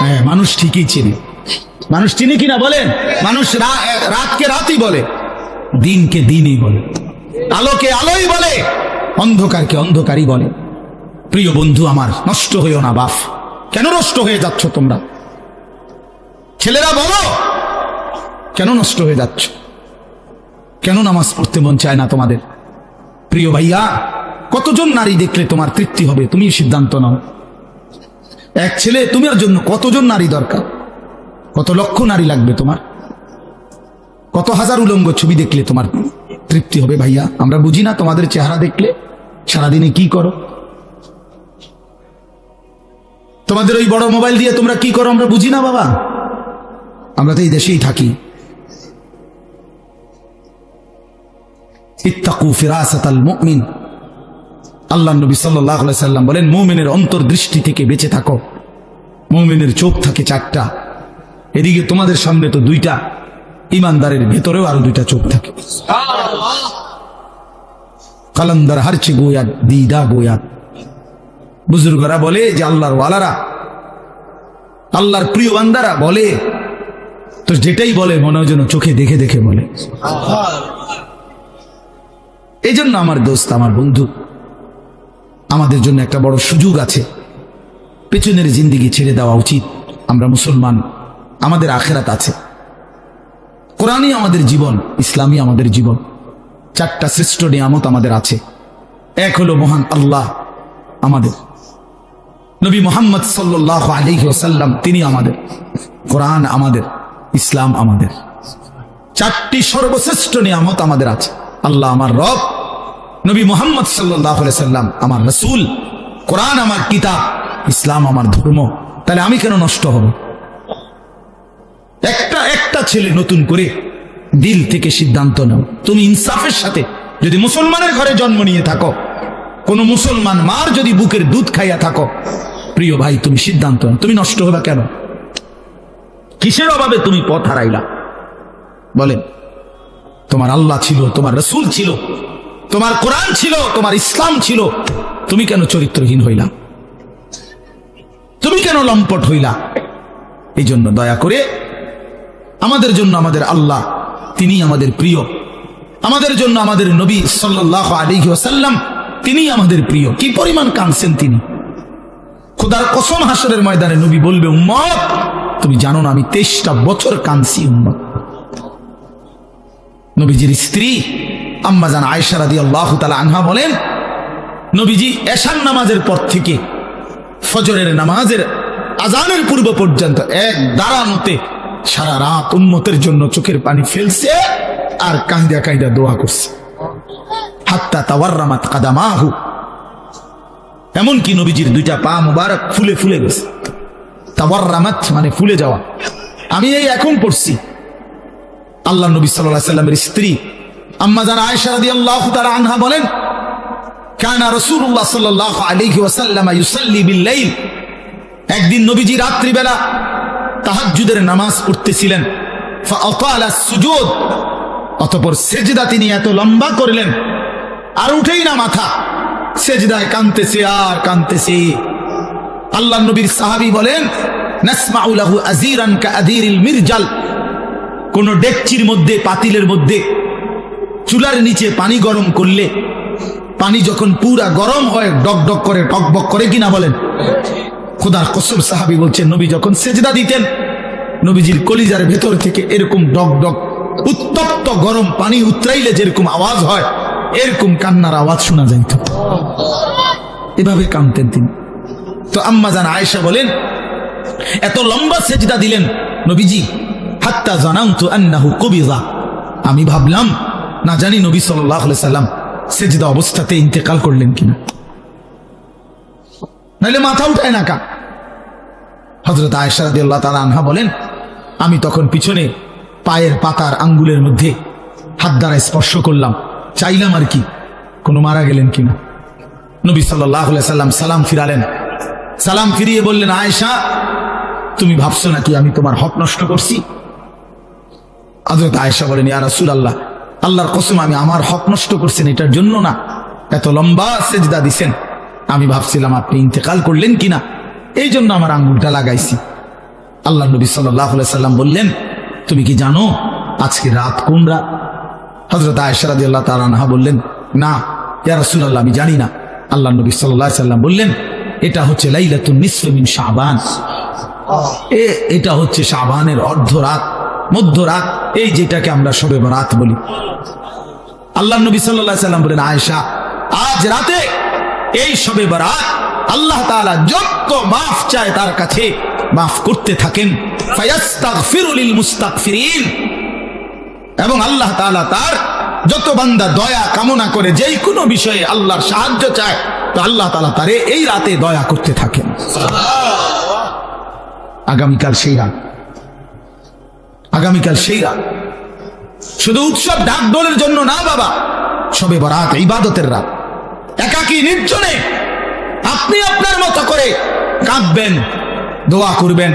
হ্যাঁ, মানুষ ঠিকই চিনে। মানুষ চিনি কিনা বলেন? মানুষ রাতকে রাতই বলে, দিনকে দিনই বলে, আলোকে আলোই বলে, অন্ধকারকে অন্ধকারই বলে। প্রিয় বন্ধু আমার, নষ্ট হইও না বাপ। কেন নষ্ট হয়ে যাচ্ছ তোমরা? ছেলেরা বলো, কেন নষ্ট হয়ে যাচ্ছ? কেন নামাজ পড়তে মন চায় না তোমাদের? প্রিয় ভাইয়া, কতজন নারী দেখলে তোমার তৃপ্তি হবে? তুমি সিদ্ধান্ত নাও। এক ছেলে, তোমার জন্য কতজন নারী দরকার? কত লক্ষ নারী লাগবে তোমার? কত হাজার উলঙ্গ ছবি দেখলে তোমার তৃপ্তি হবে? ভাইয়া, আমরা বুঝি না তোমাদের চেহারা দেখলে সারাদিনে কি করো? তোমাদের ওই বড় মোবাইল দিয়ে তোমরা কি করো আমরা বুঝি না বাবা। আমরা তো এই দেশেই থাকি। ইত্তাকু ফিরাসাতাল মুমিন, আল্লাহ নবী সাল্লাল্লাহু আলাইহি সাল্লাম বলেন, মুমিনের অন্তর্দৃষ্টি থেকে বেঁচে থাকো। মুমিনের চোখ থাকে চারটা, এদিকে তোমাদের সামনে তো দুইটা, ইমানদারের ভেতরেও আরো দুইটা চোখ থাকে। কালান্দার হারছে গোয়াত দিদা গোয়াত। বুজুর্গরা বলে যে আল্লাহর ওয়ালারা, আল্লাহর প্রিয় বান্দারা বলে তো যেটাই বলে মনে হয় যেন চোখে দেখে দেখে বলে। এই জন্য আমার দোস্ত, আমার বন্ধু, আমাদের জন্য একটা বড় সুযোগ আছে। পেছনের জিন্দিগি ছেড়ে দেওয়া উচিত। আমরা মুসলমান, আমাদের আখেরাত আছে। কোরআনই আমাদের জীবন, ইসলামই আমাদের জীবন। চারটা শ্রেষ্ঠ নিয়ামত আমাদের আছে। এক হলো মহান আল্লাহ আমাদের, নবী মুহাম্মদ সাল্লাল্লাহু আলাইহি ওয়াসাল্লাম তিনি আমাদের, কোরআন আমাদের, ইসলাম আমাদের। চারটি সর্বশ্রেষ্ঠ নিয়ামত আমাদের আছে। আল্লাহ আমার রব, নবী মুহাম্মদ সাল্লাল্লাহু আলাইহি ওয়াসাল্লাম আমার রাসূল, কোরআন আমার কিতাব, ইসলাম আমার ধর্ম। তাহলে আমি কেন নষ্ট হব? একটা ছেলে নতুন করে দিল থেকে সিদ্ধান্ত নাও। তুমি ইনসাফের সাথে, যদি মুসলমানের ঘরে জন্ম নিয়ে থাকো, কোন মুসলমান মার যদি বুকের দুধ খাইয়া থাকো, প্রিয় ভাই তুমি সিদ্ধান্ত নাও। তুমি নষ্ট হবা কেন? কিসের অভাবে তুমি পথ হারাইলা? বলেন, তোমার আল্লাহ ছিল, তোমার রাসূল ছিল, তোমার কোরআন ছিল, তোমার ইসলাম ছিল, তুমি কেন চরিত্রহীন হইলা? তুমি কেন লম্পট হইলা? এই জন্য দয়া করে আমাদের জন্য আমাদের আল্লাহ তিনি আমাদের প্রিয়, আমাদের জন্য আমাদের নবী সাল্লাল্লাহু আলাইহি ওয়াসাল্লাম তিনি আমাদের প্রিয়। কি পরিমাণ কাঁদছেন তিনি! খোদার কসম, হাসরের ময়দানে নবী বলবে, উম্মত তুমি জানো না আমি 23টা বছর কাঁদছি উম্মত। নবীজির স্ত্রী আম্মা জান আয়েশা রাদিয়াল্লাহু তাআলা আনহা বলেন, নবীজি এশার নামাজের পর থেকে ফজরের নামাজের আজানের পূর্ব পর্যন্ত এক দাঁড়ানোতে সারা রাত উম্মতের জন্য চোখের পানি ফেলছে আর কাঁদা কাঁদা দোয়া করছে। হাত্তা তাওয়াররামাত কাদামাহু, এমনকি নবীজির দুইটা পা মুবারক ফুলে ফুলে গেছে। তাওয়াররামাত মানে ফুলে যাওয়া। আমি এই এখন পড়ছি, আল্লাহ নবী সাল্লাল্লাহু আলাইহি সাল্লামের স্ত্রী আম্মা জান আয়েশা রাদিয়াল্লাহু তাআলা আনহা বলেন, কানা রাসূলুল্লাহ সাল্লাল্লাহু আলাইহি ওয়াসাল্লাম ইউসাল্লি বিল লাইল, একদিন নবীজি রাত্রিবেলা তাহাজ্জুদের নামাজ পড়তেছিলেন। ফাআতালা সুজুদ, অতঃপর সেজদা তিনি এত লম্বা করলেন আর উঠেই না মাথা, সেজদায় কাঁদতেছে আর কাঁদতেছে। আল্লাহ নবীর সাহাবী বলেন, নাসমাউ লাহু আযীরান কাআযীরিল মিরজাল, কোন ডেকচির মধ্যে, পাতিলের মধ্যে চুলার নিচে পানি গরম করলে পানি যখন পুরা গরম হয় ডক করে, টকবক করে কিনা বলেন? খোদার কসম, সাহাবী বলছেন নবী যখন সেজদা দিতেন, নবীজির কলিজার ভেতর থেকে এরকম ডক উত্তপ্ত গরম পানি উতরাইলে যেরকম আওয়াজ হয়, এরকম কান্নার আওয়াজ শোনা যাইত। এভাবে কাঁদতেন তিনি। তো আম্মা জান আয়েশা বলেন, এত লম্বা সেজদা দিলেন নবীজি, হাত্তা জানানতু আন্নাহু কুবিযা, আমি ভাবলাম না জানি নবী সাল্লাল্লাহু আলাইহি সাল্লাম সেজদা অবস্থাতে ইন্তেকাল করলেন কিনা, নাহলে মাথা উঠায় না কা। হযরত আয়েশা রাদিয়াল্লাহু তাআলা আনহা বলেন, আমি তখন পিছনে পায়ের পাতার আঙ্গুলের মধ্যে হাত দ্বারা স্পর্শ করলাম, চাইলাম আর কি কোনো মারা গেলেন কিনা। নবী সাল্লাল্লাহু আলাইহি সাল্লাম সালাম ফিরালেন। সালাম ফিরিয়ে বললেন, আয়েশা, তুমি ভাবছো নাকি আমি তোমার হক নষ্ট করছি? হযরত আয়েশা বলেন, ইয়া রাসূলুল্লাহ, আল্লাহর কসম আমি আমার হক নষ্ট করছেন এটার জন্য না, এত লম্বা সেজদা দিছেন, আমি ভাবছিলাম আপনি ইন্তেকাল করলেন কিনা, এই জন্য আমার আঙ্গুলটা লাগাইছি। আল্লাহ নবী সাল্লাল্লাহু আলাইহি সাল্লাম বললেন, তুমি কি জানো আজকে রাত কোন রাত? হযরত আয়েশা রাদিয়াল্লাহু তাআলা আনহা বললেন, না ইয়া রাসূলুল্লাহ, আমি জানি না। আল্লাহ নবী সাল্লাল্লাহু আলাইহি সাল্লাম বললেন, এটা হচ্ছে লাইলাতুন নিসফি মিন শাবান, এটা হচ্ছে শাবানের অর্ধরাত, মধ্যরাত, এই যেটাকে আমরা শবে বরাত বলি। আল্লাহ নবী সাল্লাল্লাহু আলাইহি সাল্লাম বলেন, আয়েশা, আজ রাতে এই শবে বরাত আল্লাহ তাআলা যত মাফ চায় তার কাছে মাফ করতে থাকেন, ফায়াস্তাগফিরু লিল মুস্তাগফিরিন, এবং আল্লাহ তাআলা তার যত বান্দা দয়া কামনা করে যেই কোনো বিষয়ে আল্লাহর সাহায্য চায়, তো আল্লাহ তাআলা তারে এই রাতে দয়া করতে থাকেন। আগামীকাল সেই রাত, আগামীকাল সেই রাত শুধু উৎসব ডাকডোলের জন্য না বাবা, শবে বরাত ইবাদতের রাত। একাকী নির্জনে আপনি আপনার মতো করে কাঁদবেন, দোয়া করবেন,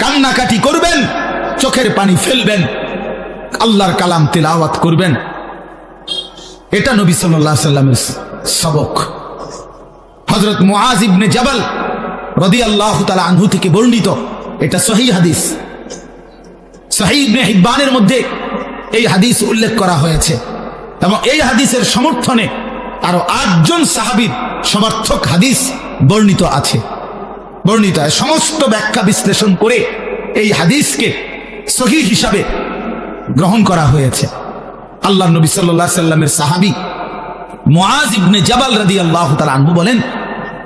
কান্নাকাটি করবেন, চোখের পানি ফেলবেন, আল্লাহর কালাম তিলাওয়াত করবেন। এটা নবী সাল্লাল্লাহু আলাইহি সাল্লামের সবক। হযরত মুআজ ইবনে জাবাল রাদিয়াল্লাহু তাআলা আনহু থেকে বর্ণিত, এটা সহিহ হাদিস, সহিহ ইবনে হিব্বানের মধ্যে এই হাদিস উল্লেখ করা হয়েছে, এবং এই হাদিসের সমর্থনে আরো 8 জন সাহাবীর সমর্থক হাদিস বর্ণিত আছে। বর্ণিত সমস্ত ব্যাখ্যা বিশ্লেষণ করে এই হাদিসকে সহিহ হিসাবে গ্রহণ করা হয়েছে। আল্লাহ নবী সাল্লাল্লাহু আলাইহি সাল্লামের সাহাবী মুআজ ইবনে জাবাল রাদিয়াল্লাহু তাআলা আনহু বলেন,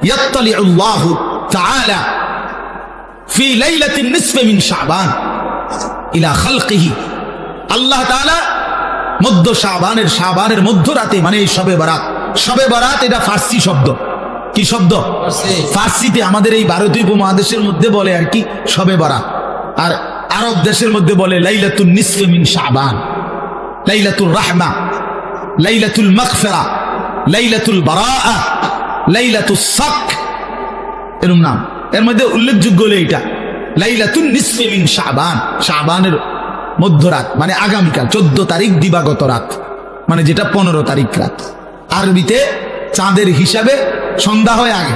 ইয়াত্তালিউল্লাহু তাআলা ফি লাইলাতিন নিসফি মিন শাবান ইলা খালকিহি, আল্লাহ তাআলা মধ্য শাবানের মধ্যরাতে, মানে এই শবে বরাত। শবে বরাত এটা ফার্সি শব্দ। কি শব্দ? ফার্সিতে আমাদের এই ভারতীয় উপমহাদেশের মধ্যে বলে আর কি শবে বরাত, আর আরব দেশের মধ্যে বলে লাইলাতুন নিসফি মিন শাবান, লাইলাতুল রাহমা, লাইলাতুল মাগফিরা, লাইলাতুল বারাআ, লাইলাতুস সাক, এরকম নাম। এর মধ্যে উল্লেখযোগ্য হলো এটা লাইলাতুন নিসফি মিন শাবান, শাবানের মধ্যরাত, মানে আগামীকাল 14 তারিখ দিবাগত রাত, মানে যেটা 15 তারিখ রাত। আরবিতে চাঁদের হিসাবে সন্ধ্যা হয় আগে,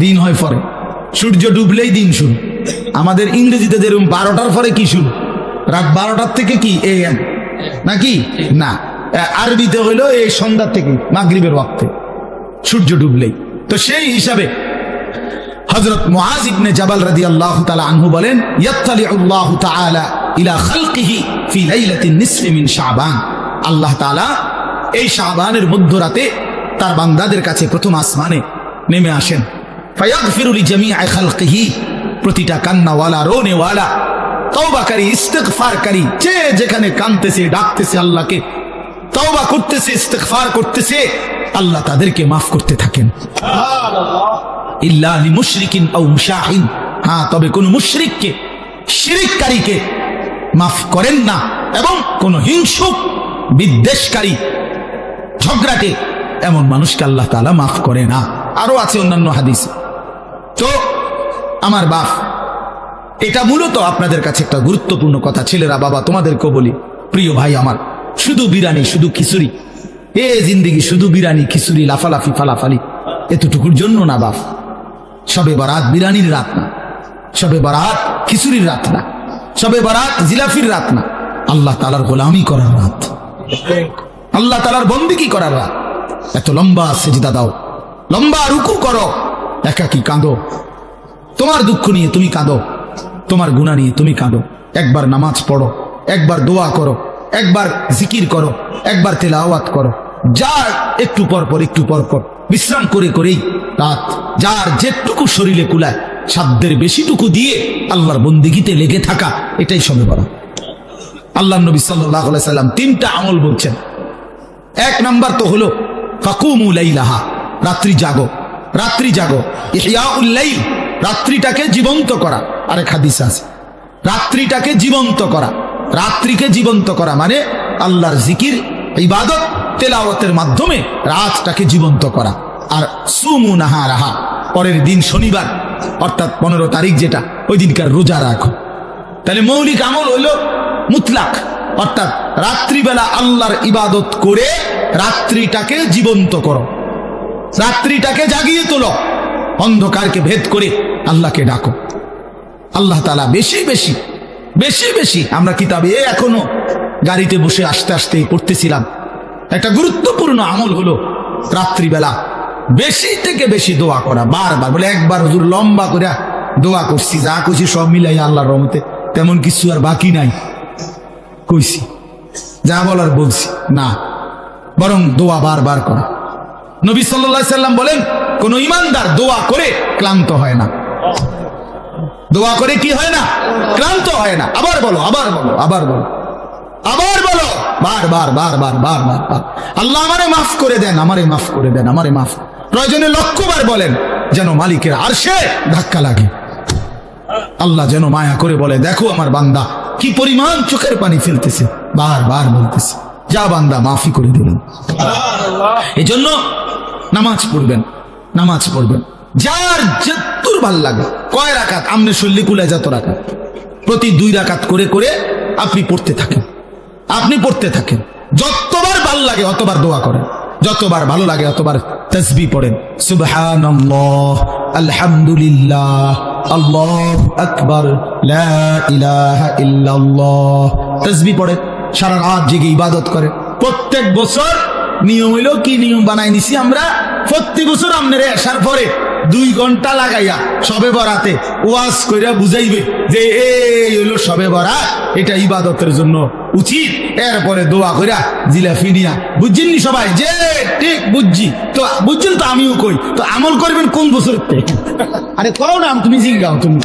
দিন হয় পরে, সূর্য ডুবলেই দিন শুরু। আমাদের ইংরেজিতে যেরকম 12টার পরে কি শুরু, রাত 12টার থেকে কি AM নাকি না, আরবিতে হইলো এই সন্ধ্যা থেকে মাগরিবের ওয়াক্তে সূর্য ডুবলেই। তো সেই হিসাবে হযরত মুআজ ইবনে জাবাল রাদিয়াল্লাহু তাআলা আনহু বলেন, ইয়াত্তালিউল্লাহু তাআলা ইলা খালকিহি ফি লাইলাতিন নিসফি মিন শাবান, আল্লাহ তাআলা এই শাবানের মধ্যরাতে তার বান্দাদের কাছে প্রথম আসমানে নেমে আসেন। ফায়াগফিরু লিজামিআ খালকিহি, প্রতিটা কান্নাওয়ালা, রোনেওয়ালা, তওবাকারী, ইস্তিগফারকারী, যে যেখানে কাঁদতেছে, ডাকতেছে আল্লাহকে, তওবা করতেছে, ইস্তিগফার করতেছে, আল্লাহ তাদেরকে মাফ করতে থাকেন। ইল্লা লিমুশরিকিন আও মুশাহিন, হ্যাঁ, তবে কোন মুশরিককে, শিরককারীকে মাফ করেন না, এবং কোন হিংসুক, বিদ্বেষকারী, ঝগড়াটে এমন মানুষকে আল্লাহ তাআলা মাফ করে না। আরো আছে অন্যান্য হাদিস। তো আমার বাপ, এটা মূলত আপনাদের কাছে একটা গুরুত্বপূর্ণ কথা। ছেলেরা, বাবা, তোমাদেরকেও বলি, প্রিয় ভাই আমার, শুধু বিরানি, শুধু খিচুড়ি, এ জিন্দিগি শুধু বিরানি, খিচুড়ি, লাফালাফি, ফালাফালি, এতটুকুর জন্য না বাপ। শবে বরাত বিরানির রাত না, শবে বরাত খিচুড়ির রাত না, শবে বরাত জিলাফির রাত না, আল্লাহ তাআলার গোলামি করার রাত, আল্লাহ তাআলার বন্দেগী করার রাত। এত লম্বা সেজদা দাও, লম্বা রুকু করো, একাকী কাঁদো, তোমার দুঃখ নিয়ে তুমি কাঁদো, তোমার গুনাহ নিয়ে তুমি কাঁদো। একবার নামাজ পড়ো, একবার দোয়া করো, একবার জিকির করো, একবার তেলাওয়াত করো, যার একটু পর পর বিশ্রাম করে করেই রাত, যার যেটুকু শরীরে কুলায় সাধ্যের বেশিটুকু দিয়ে আল্লাহর বন্দেগীতে লেগে থাকা, এটাই শবে বরাত। আল্লাহ নবী সাল্লাল্লাহু আলাইহি সাল্লাম 3টা আমল বলছেন। 1 নাম্বার তো হলো ফাকুমু লাইলাহা, রাত্রি জাগো, রাত্রি জাগো, ইহয়াউল লাইল, রাত্রিটাকে জীবন্ত করা। আরেক হাদিস আছে, রাত্রিটাকে জীবন্ত করা, রাত্রিকে জীবন্ত করা মানে আল্লাহর জিকির, ইবাদত, তেলাওয়াতের মাধ্যমে রাতটাকে জীবন্ত করা। আর সুমু নাহারাহা, পরের দিন শনিবার অর্থাৎ 15 তারিখ যেটা, ওই দিনকার রোজা রাখো। তাহলে মৌলিক আমল হইল মুতলাক, অর্থাৎ রাত্রিবেলা আল্লাহর ইবাদত করে রাত্রিটাকে জীবন্ত করো, রাত্রিটাকে জাগিয়ে তোলো, অন্ধকারকে ভেদ করে আল্লাহকে ডাকো। আল্লাহ তাআলা বেশি বেশি বেশি বেশি, আমরা কিতাবে এখনো গাড়িতে বসে আসতে আসতে পড়তেছিলাম, একটা গুরুত্বপূর্ণ আমল হলো রাত্রিবেলা বেশি থেকে বেশি দোয়া করা। বারবার বলে, একবার হুজুর লম্বা করে দোয়া করছি, যা করছি সব মিলাই আল্লাহর রহমতে তেমন কিছু আর বাকি নাই, কইছি যা বলার বলছি না, বরং দোয়া বারবার করা। নবী সাল্লাল্লাহু আলাইহি সাল্লাম বলেন, কোন ইমানদার দোয়া করে ক্লান্ত হয় না। দোয়া করে কি হয় না? ক্লান্ত হয় না। আবার বলো, আবার বলো, আবার বলো, আবার বলো, বারবার বারবার বারবার। আল্লাহ আমারে মাফ করে দেন, আমারে মাফ করে দেন, আমারে মাফ। প্রয়োজনে লক্ষবার বলেন, যেন মালিকের আরশে ধাক্কা লাগে। আল্লাহ যেন মায়া করে বলে, দেখো আমার বান্দা কি পরিমাণ চোখের পানি ফেলতেছে, বারবার বলতেছে, যা বান্দা মাফি করে দিলেন। এই জন্য নামাজ পড়বেন, নামাজ পড়বেন যার যতদূর ভাল লাগে। কয় রাকাত? আমনে শরীরে কুলায় যত রাকাত, প্রতি 2 রাকাত করে করে আপনি পড়তে থাকেন, আপনি পড়তে থাকেন। যতবার ভাল লাগে অতবার দোয়া করেন, যতবার ভালো লাগে অতবার তাসবিহ পড়েন। সুবহানাল্লাহ, আলহামদুলিল্লাহ, আল্লাহু আকবার, লা ইলাহা ইল্লাল্লাহ। তাসবিহ পড়েন, সারা রাত জেগে ইবাদত করেন। প্রত্যেক বছর নিয়ম হইল, কি নিয়ম বানাই নিছি আমরা, প্রত্যেক বছর আপনারা আসার পরে 2 ঘন্টা লাগাইয়া শবে বরাতে ওয়াজ কইরা বুঝাইবে যে এই হইল শবে বরাত, এটা ইবাদতের জন্য উচিত। এরপরে দোয়া কইরা জিলাফি নিয়া, বুঝছেননি সবাই? যে ঠিক বুঝছি তো, বুঝছেন তো, আমিও কই তো, আমল করবেন কোন বছরের থেকে? আরে করো না, তুমি জিঙ্গাও, তুমি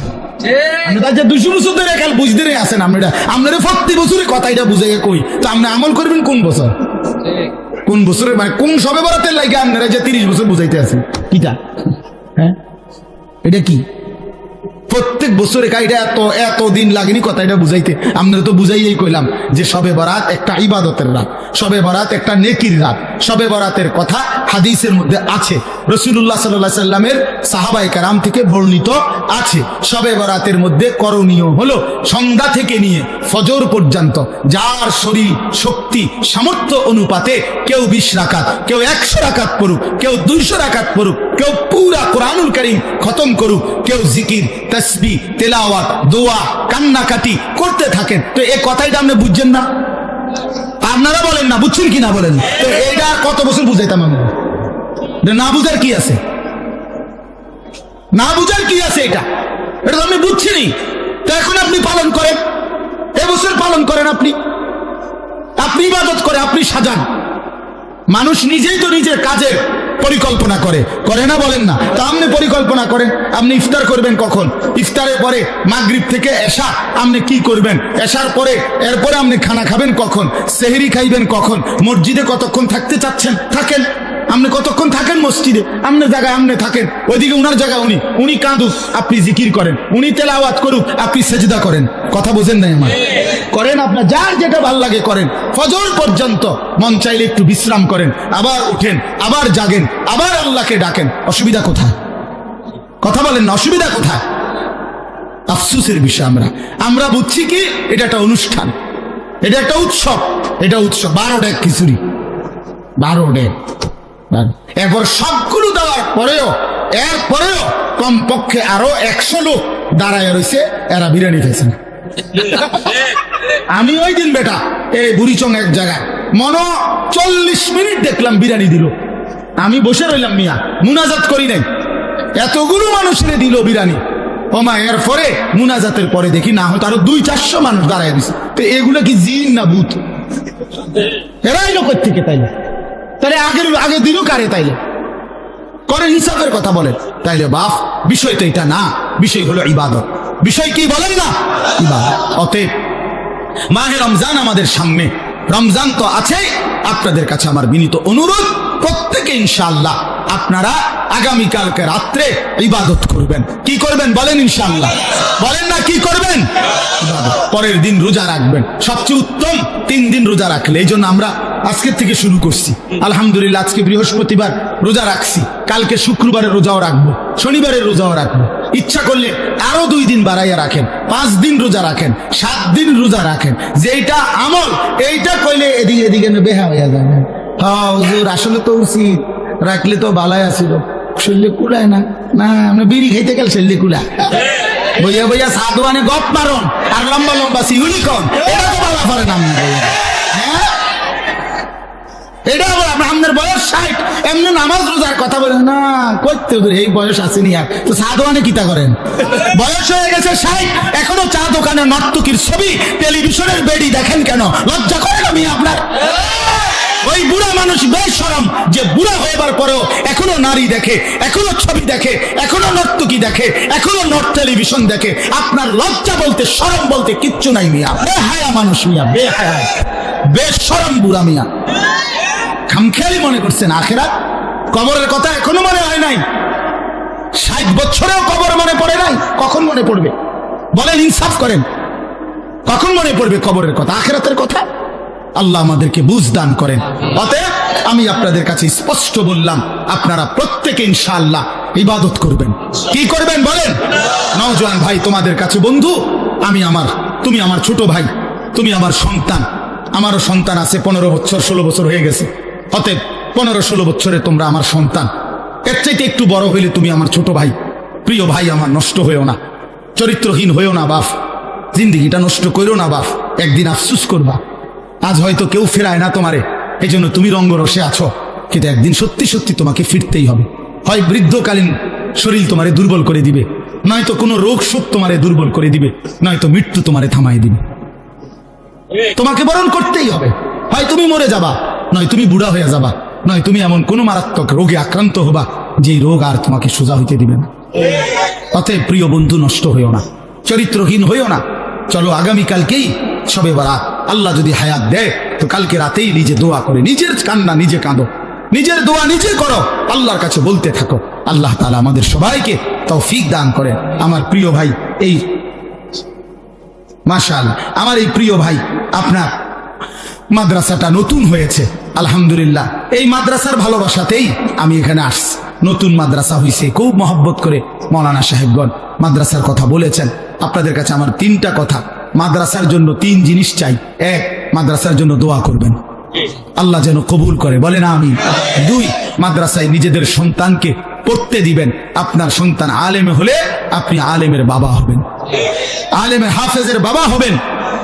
200 বছর ধরে খেয়াল বুঝতে আছেন আপনারা, আপনারা প্রত্যেক বছরের কথা এটা বুঝাইয়া কই, তো আপনি আমল করবেন কোন বছর? কোন বছরে, মানে কোন শবে বরাতের লাগে আপনারা যে 30 বছর বুঝাইতে আছেন? কিটা? হ্যাঁ, এটা কি প্রত্যেক বছরে এটা এত দিন লাগেনি কথা এটা বুঝাইতে? আপনারা তো বুঝাইয়াই কইলাম যে শবে বরাত একটা ইবাদতের রাত, শবে বরাত একটা নেকির রাত। শবে বরাতের কথা হাদিসের মধ্যে আছে, রাসূলুল্লাহ সাল্লাল্লাহু আলাইহি সাল্লামের সাহাবায়ে কেরাম থেকে বর্ণিত আছে। শবে বরাতের মধ্যে করণীয় হলো সন্ধ্যা থেকে নিয়ে ফজর পর্যন্ত যার শরীর শক্তি সামর্থ্য অনুপাতে কেউ 20 রাকাত, কেউ 100 রাকাত পড়ুক, কেউ 200 রাকাত পড়ুক, কেউ পুরা কোরআনুল কারীম খতম করুক, কেউ জিকির, তাসবিহ, তেলাওয়াত, দোয়া, কান্নাকাটি করতে থাকেন। তো এই কথাটা আপনি বুঝছেন না? আপনারা বলেন না, বুঝছেন কি না বলেন? তো এটা কত বছর বুঝাইতাম আমরা? না বুঝার কি আছে? না বুঝার কি আছে? এটা তো আপনি বুঝছেনই, তো এখন আপনি পালন করেন, এবছর পালন করেন, আপনি ইবাদত করে আপনি সাজান। মানুষ নিজেই তো নিজের কাজের পরিকল্পনা করে না, বলেন না? তা আপনি পরিকল্পনা করেন, আপনি ইফতার করবেন কখন, ইফতারের পরে মাগরিব থেকে এশা আপনি কি করবেন, এশার পরে এরপরে আপনি খানা খাবেন কখন, সেহরি খাইবেন কখন, মসজিদে কতক্ষণ থাকতে চাচ্ছেন থাকেন, আপনি কতক্ষণ থাকেন মসজিদে, আপনার জায়গায় আপনি থাকেন, ওইদিকে উনার জায়গায় উনি কাঁদুক, আপনি জিকির করেন, উনি তেলাওয়াত করুক, আপনি সেজদা করেন। কথা বোঝেন নাই আমার? করেন, আপনার যার যেটা ভাল লাগে করেন। ফজর পর্যন্ত মন চাইলে একটু বিশ্রাম করেন, আবার উঠেন, আবার জাগেন, আবার আল্লাহকে ডাকেন। অসুবিধা কোথায়? কথা বলেন না, অসুবিধা কোথায়? আফসোসের বিষয়, আমরা বুঝছি কি এটা একটা অনুষ্ঠান, এটা একটা উৎসব, এটা উৎসব। 12 ডেক খিচুড়ি, 12 ডেক, এরপর সবগুলো দেওয়ার পরেও এরপরেও কমপক্ষে আরো 100 লোক দাঁড়ায় রয়েছে, এরা বিরিয়ানি খেয়েছে না। আমি ওই দিন বেটা এই বুড়িচং এক জায়গায় 40 মিনিট দেখলাম বিরিয়ানি দিল, আমি বসে রইলাম, মিয়া মুনাজাত করি নাই, এতগুলো মানুষের দিল বিরিয়ানি। ওমা, এরপরে মুনাজাতের পরে দেখি না হয়তো আরো 200-400 মানুষ দাঁড়ায় দিছে। তো এগুলো কি জিন না ভূত? এরাই লোকের থেকে, তাইলে আগে দিল কারে? তাইলে করে হিসাবের কথা বলেন। তাইলে বাপ, বিষয় তো এটা না, বিষয় হলো ইবাদত। বিষয় কি বলেন না? ইবাদত। অতএব মাহে রমজান আমাদের সামনে, রমজান তো আছে, আপনাদের কাছে আমার বিনীত অনুরোধ, প্রত্যেকে ইনশাআল্লাহ আপনারা আগামীকালকে রাত্রে ইবাদত করবেন। কি করবেন বলেন? ইনশাআল্লাহ বলেন না, কি করবেন? পরের দিন রোজা রাখবেন। সবচেয়ে উত্তম 3 দিন রোজা রাখলে, এই জন্য আমরা আজকের থেকে শুরু করছি। আলহামদুলিল্লাহ, আজকে বৃহস্পতিবার রোজা রাখছি, কালকে শুক্রবারের রোজাও রাখবো, শনিবারের রোজাও রাখবো। ইচ্ছা করলে আরো 2 দিন বাড়াইয়া রাখেন, 5 দিন রোজা রাখেন, 7 দিন রোজা রাখেন। যেটা আমল এইটা কইলে এদিকে এদিকে বেহা হইয়া যাবে। হ্যাঁ হুজুর, আসলে তো উচিত রাখলে তো বালাই আসিল, শরীরে কুলায় না। না, আমরা বিড়ি খাইতে গেলে শরীরে কুলায়, বইয়া বইয়া সাধুয়ানে গপ মারন আর লম্বা লম্বা সিগুলি কন, এটা তো বালা পারে না। হ্যাঁ, এটা আবার আপনার বয়স 60, এমনি নামাজ রোজার কথা বলেন না, করতে এই বয়স আসেনি আর তো সাধুয়ানে কিতা করেন? বয়স হয়ে গেছে 60, এখনো চা দোকানে নর্তকীর ছবি, টেলিভিশনের বেডি দেখেন কেন? লজ্জা করে না আমি আপনার? ওই বুড়া মানুষ বেশরম যে বুড়া হইবার পরেও এখনো নারী দেখে, এখনো ছবি দেখে, এখনো নর্তকী দেখে, এখনো টেলিভিশন দেখে। আপনার লজ্জা বলতে, শরম বলতে কিচ্ছু নাই মিয়া। বেহায়া মানুষ মিয়া, বেহায়া বেশরম বুড়া মিয়া। খামখেয়ালি মনে করছেন আখেরাত? কবরের কথা এখনো মনে হয় নাই? 60 বছরেও কবর মনে পড়ে নাই? কখন মনে পড়বে বলেন? ইনসাফ করেন, কখন মনে পড়বে কবরের কথা, আখেরাতের কথা? আল্লাহ আমাদেরকে বুঝ দান করেন। অতএব আমি আপনাদের কাছে স্পষ্ট বললাম, আপনারা প্রত্যেকে ইনশাআল্লাহ ইবাদত করবেন। কি করবেন বলেন? নওজোয়ান ভাই, তোমাদের কাছে বন্ধু, তুমি আমার ছোট ভাই, তুমি আমার সন্তান। আমারও সন্তান আছে, 15 বছর 16 বছর হয়ে গেছে। অতএব 15-16 বছরে তোমরা আমার সন্তান, এর চাইতে একটু বড় হইলে তুমি আমার ছোট ভাই। প্রিয় ভাই আমার, নষ্ট হইও না, চরিত্রহীন হইও না বাপ, জিন্দিগিটা নষ্ট করিও না বাপ, একদিন আফসুস করবা। আজ হয়তো কেউ ফেরায় না তোমারে, এই জন্য তুমি রঙ্গরসে আছো, কিন্তু একদিন সত্যি সত্যি তোমাকে ফিরতেই হবে। হয় বৃদ্ধকালীন শরীর তোমারে দুর্বল করে দিবে, নয়তো কোনো রোগ শোক তোমারে দুর্বল করে দিবে, নয়তো মৃত্যু তোমারে থামাই দিবে। তোমাকে বরণ করতেই হবে। হয় তুমি মরে যাবা, নয় তুমি বুড়া হয়ে যাবা, নয় তুমি এমন কোন মারাত্মক রোগে আক্রান্ত হবা যে রোগ আর তোমাকে সোজা হইতে দিবে না। অতএব প্রিয় বন্ধু, নষ্ট হইও না, চরিত্রহীন হইও না। চলো আগামীকালকেই সবে বারাত, আল্লাহ যদি হায়াত দেয় তো কালকে রাতেই নিজে দোয়া করে, নিজের কান্না নিজে কাঁদো, নিজের দোয়া নিজে করো, আল্লাহর কাছে বলতে থাকো। আল্লাহ তাআলা আমাদের সবাইকে তৌফিক দান করেন। আমার প্রিয় ভাই, এই মাশাআল্লাহ, আমার এই প্রিয় ভাই, আপনার মাদ্রাসাটা নতুন হয়েছে, আলহামদুলিল্লাহ। এই মাদ্রাসার ভালোবাসাতেই আমি এখানে আসছি। নতুন মাদ্রাসা হয়েছে, খুব মহব্বত করে মৌলানা সাহেবগণ মাদ্রাসার কথা বলেছেন। আপনাদের কাছে আমার 3টা কথা। মাদ্রাসার জন্য 3 জিনিস চাই। 1, মাদ্রাসার জন্য দোয়া করবেন, আল্লাহ যেন কবুল করে, বলেন আমিন। 2, মাদ্রাসায় নিজেদের সন্তানকে পড়তে দিবেন। আপনার সন্তান আলেমে হলে আপনি আলেমের বাবা হবেন, আলেমের হাফেজের বাবা হবেন।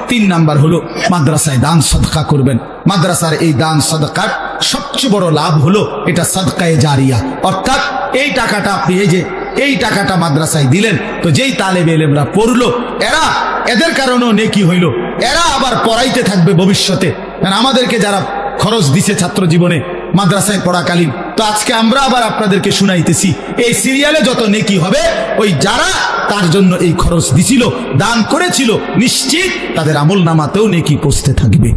3 নাম্বার হলো মাদ্রাসায় দান সাদকা করবেন। মাদ্রাসার এই দান সাদকার সবচেয়ে বড় লাভ হলো এটা সাদকায়ে জারিয়া, অর্থাৎ এই টাকাটা আপনি এই টাকাটা মাদ্রাসায় দিলেন, তো যেই তালেবে ইলমরা পড়লো, এদের কারণেও নেকি হইল, এরা আবার পড়াইতে থাকবে ভবিষ্যতে। কারণ আমাদেরকে যারা খরচ দিছে ছাত্র জীবনে মাদ্রাসায় পড়াকালীন, তো আজকে আমরা আবার আপনাদেরকে শুনাইতেছি, এই সিরিয়ালে যত নেকি হবে ওই যারা তার জন্য এই খরচ দিছিল, দান করেছিল, নিশ্চিত তাদের আমল নামাতেও নেকি পৌঁছতে থাকবে।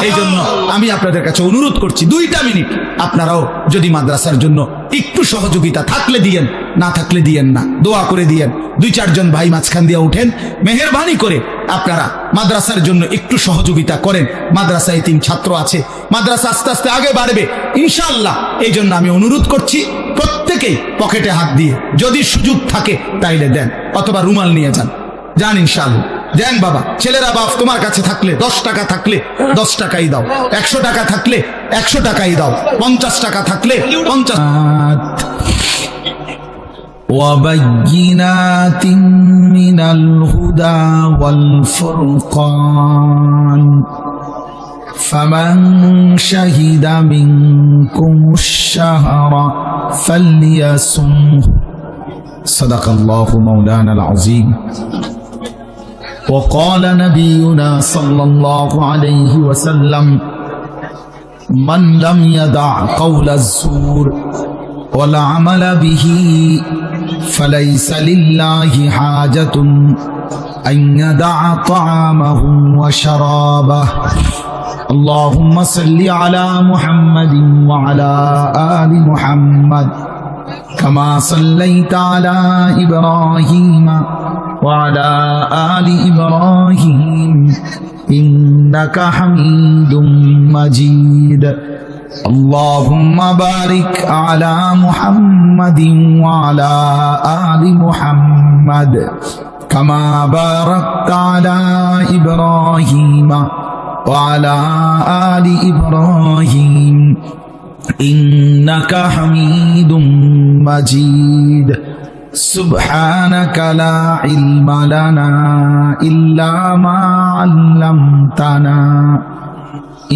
এই জন্য আমি আপনাদের কাছে অনুরোধ করছি, 2টা মিনিট আপনারাও যদি মাদ্রাসার জন্য একটু সহযোগিতা থাকলে দিয়েন, না থাকলে দিয়েন না, দোয়া করে দিয়েন। 2-4 জন ভাই মাঝখান দিয়ে উঠেন, মেহেরবানি করে আপনারা মাদ্রাসার জন্য একটু সহযোগিতা করেন। মাদ্রাসায় 3 ছাত্র আছে, মাদ্রাসা আস্তে আস্তে আগে বাড়বে ইনশাআল্লাহ। এই জন্য আমি অনুরোধ করছি, প্রত্যেকেই পকেটে হাত দিয়ে যদি সুযোগ থাকে তাইলে দেন, অথবা রুমাল নিয়ে যান ইনশাআল্লাহ। দেন বাবা, ছেলেরা বাপ, তোমার কাছে থাকলে 10 টাকা থাকলে 10 টাকাই দাও, 100 টাকা থাকলে 100 টাকাই দাও, 50 টাকা থাকলে 50। وبينات من الهدى والفرقان فمن شهد منكم الشهر فليصمه صدق الله مولانا العظيم. وقال نبينا صلى الله عليه وسلم من لم يدع قول الزور والعمل به فليس لله حاجة أن يدع طعامه وشرابه اللهم صل على محمد وعلى آل محمد كما صليت على إبراهيم وعلى آل إبراهيم إنك حميد مجيد اللهم بارك على محمد وعلى آل محمد كما باركت على إبراهيم وعلى آل إبراهيم إنك حميد مجيد سبحانك لا علم لنا إلا ما علمتنا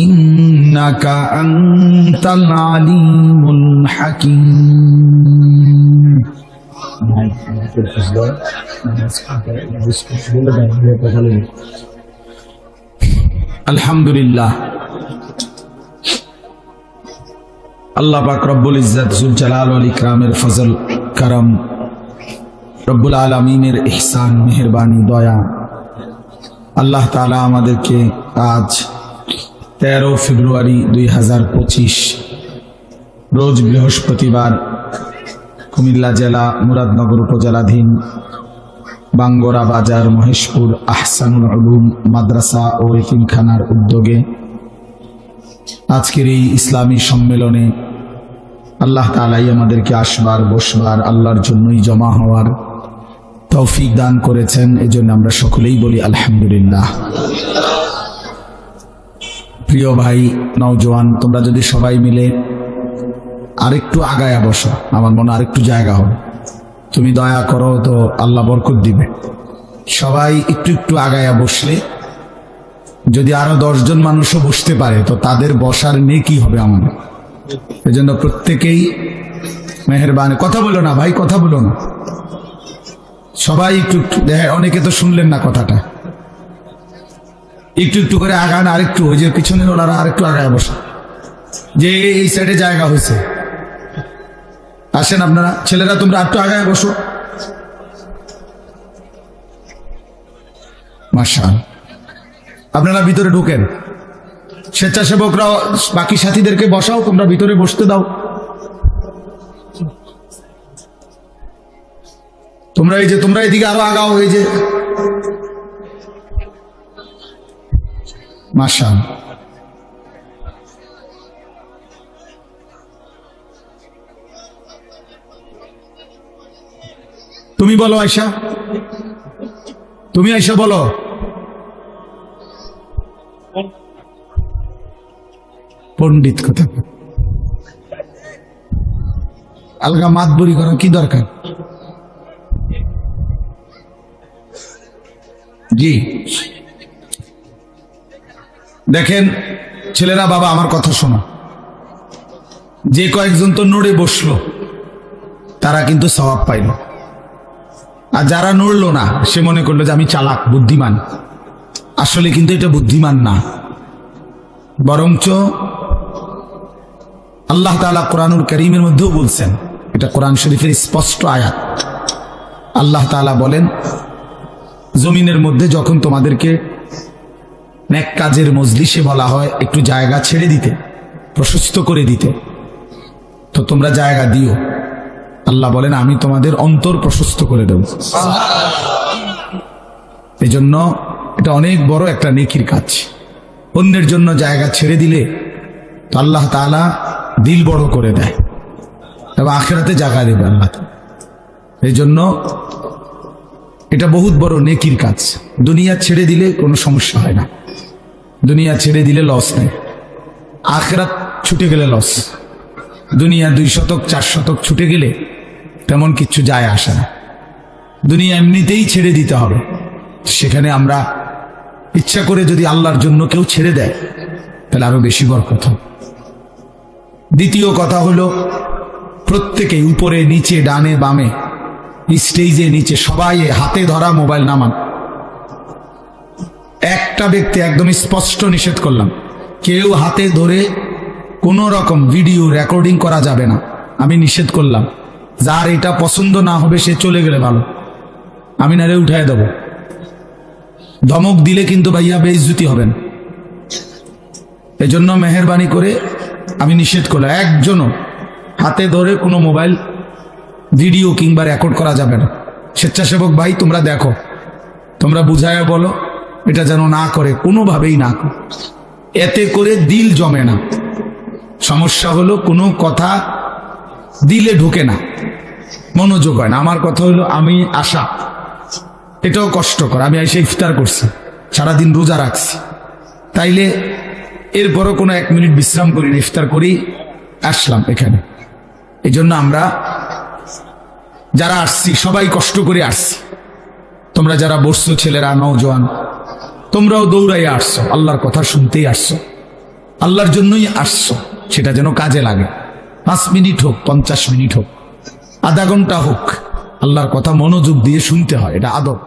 إنك أنت العليم الحكيم আলহামদুলিল্লাহ আল্লাহ পাক রব্বুল ইজ্জত জুল জালাল ওয়াল ইকরামের ফজল করম রব্বুল আলামিনের ইহসান মেহেরবানি দয়া আল্লাহ তাআলা আমাদেরকে আজ 13 ফেব্রুয়ারি 2025 রোজ বৃহস্পতিবার কুমিল্লা জেলা মুরাদনগর উপজেলাধীন বাঙ্গরা বাজার মহেশপুর আহসানুল উলুম মাদ্রাসা ও এতিমখানার উদ্যোগে আজকের এই ইসলামী সম্মেলনে আল্লাহ তাআলাই আমাদেরকে আসবার বসবার আল্লাহর জন্যই জমা হওয়ার তৌফিক দান করেছেন। এজন্য আমরা সকলেই বলি আলহামদুলিল্লাহ। প্রিয় ভাই নওজোয়ান, তোমরা যদি সবাই মিলে আরেকটু আগায়া বসো, আমার মনে আরেকটু জায়গা হবে। তুমি দয়া করো তো আল্লাহ বরকত দিবে। সবাই একটু একটু আগায়া বসলে যদি আরো 10 জন মানুষও বসতে পারে তো তাদের বসার নেকি হবে আমাদের। এজন্য প্রত্যেকেই মেহেরবানি, কথা বলো না ভাই, কথা বলো না, সবাই একটু একটু। অনেকে তো শুনলেন না কথাটা, একটু একটু করে আগান, আরেকটু ওই যে পিছনে ওনারা আরেকটু আগায় বসে, যে এই সাইডে জায়গা হয়েছে। আসেন আপনারা ছেলেরা, তোমরা একটু আগায় বসো। মাশাআল্লাহ, আপনারা ভিতরে ঢুকেন। স্বেচ্ছাসেবকরাও বাকি সাথীদেরকে বসাও, তোমরা ভিতরে বসতে দাও। তোমরা এই যে তোমরা এদিকে আরো আগাও, এই যে মাশাআল্লাহ। তুমি বলো আয়শা, তুমি আয়শা বলো। পণ্ডিত কথা আলগা মাতবরি করার কি দরকার? জি দেখেন ছেলেরা, বাবা আমার কথা শোনো। যে কয়েকজন তো নড়ে বসলো তারা কিন্তু সওয়াব পাইল, আর যারা নড়লো না সে মনে করলো যে আমি চালাক বুদ্ধিমান। আসলে কিন্তু এটা বুদ্ধিমান না, বরঞ্চ আল্লাহ তাআলা কোরআনুল কারীমের মধ্যেও বলছেন, এটা কোরআন শরীফের স্পষ্ট আয়াত। আল্লাহ তাআলা বলেন, জমিনের মধ্যে যখন তোমাদেরকে নেক কাজের মজলিসে বলা হয় একটু জায়গা ছেড়ে দিতে, প্রশস্ত করে দিতে, তো তোমরা জায়গা দিও। আল্লাহ বলেন আমি তোমাদের অন্তর প্রশস্ত করে দেব। এই জন্য এটা অনেক বড় একটা নেকির কাজ। অন্যের জন্য জায়গা ছেড়ে দিলে তো আল্লাহ তাআলা দিল বড় করে দেয় এবং আখিরাতে জায়গা দেবে আল্লাহ। এই জন্য এটা বহুত বড় নেকির কাজ। দুনিয়া ছেড়ে দিলে কোনো সমস্যা হয় না, দুনিয়া ছেড়ে দিলে লস নেই, আখিরাত ছুটে গেলে লস। দুনিয়া 2 শতক 4 শতক ছুটে গেলে তেমন কিছু যায় আসে না। দুনিয়া এমনিতেই ছেড়ে দিতে হবে। সেখানে আমরা ইচ্ছা করে যদি আল্লাহর জন্য কেউ ছেড়ে দেয় তাহলে আরো বেশি বরকত হবে। দ্বিতীয় কথা হলো, প্রত্যেকেই উপরে নিচে ডানে বামে স্টেজে নিচে সবাই হাতে ধরা মোবাইল নামান। একটা ব্যক্তি একদম স্পষ্ট নিষেধ করলাম, কেউ হাতে ধরে কোনো রকম ভিডিও রেকর্ডিং করা যাবে না। আমি নিষেধ করলাম, যার এটা পছন্দ না হবে সে চলে গেলে ভালো, আমি নারে উঠায় দেব। ধমক দিলে কিন্তু ভাইয়া বেইজ্জতি হবেন। এজন্য মেহেরবানি করে আমি নিষেধ করলাম, একজনও হাতে ধরে কোনো মোবাইল ভিডিও কিংবা রেকর্ড করা যাবে না। স্বেচ্ছাসেবক ভাই তোমরা দেখো, তোমরা বুঝায়া বলো এটা যেন না করে, কোনোভাবেই না করে। এতে করে দিল জমে না। সমস্যা হলো কোনো কথা দিলে ঢোকে না, মনোযোগ হয় না। আমার কথা হলো আমি আশা, এটাও কষ্টকর। আমি এসে ইফতার করছি, সারাদিন রোজা রাখছি, তাইলে এরপরও কোনো 1 মিনিট বিশ্রাম করি না, ইফতার করি আসলাম এখানে। এই জন্য আমরা যারা আসছি সবাই কষ্ট করে আসছি। তোমরা যারা বসছো, ছেলেরা, নওজোয়ান, তোমরাও দৌড়াই আসছো, আল্লাহর কথা শুনতেই আসছো, আল্লাহর জন্যই আসছো। সেটা যেন কাজে লাগে। 5 মিনিট হোক, 50 মিনিট হোক, আধা ঘন্টা হোক, আল্লাহর কথা মনোযোগ দিয়ে শুনতে হয়, এটা আদব।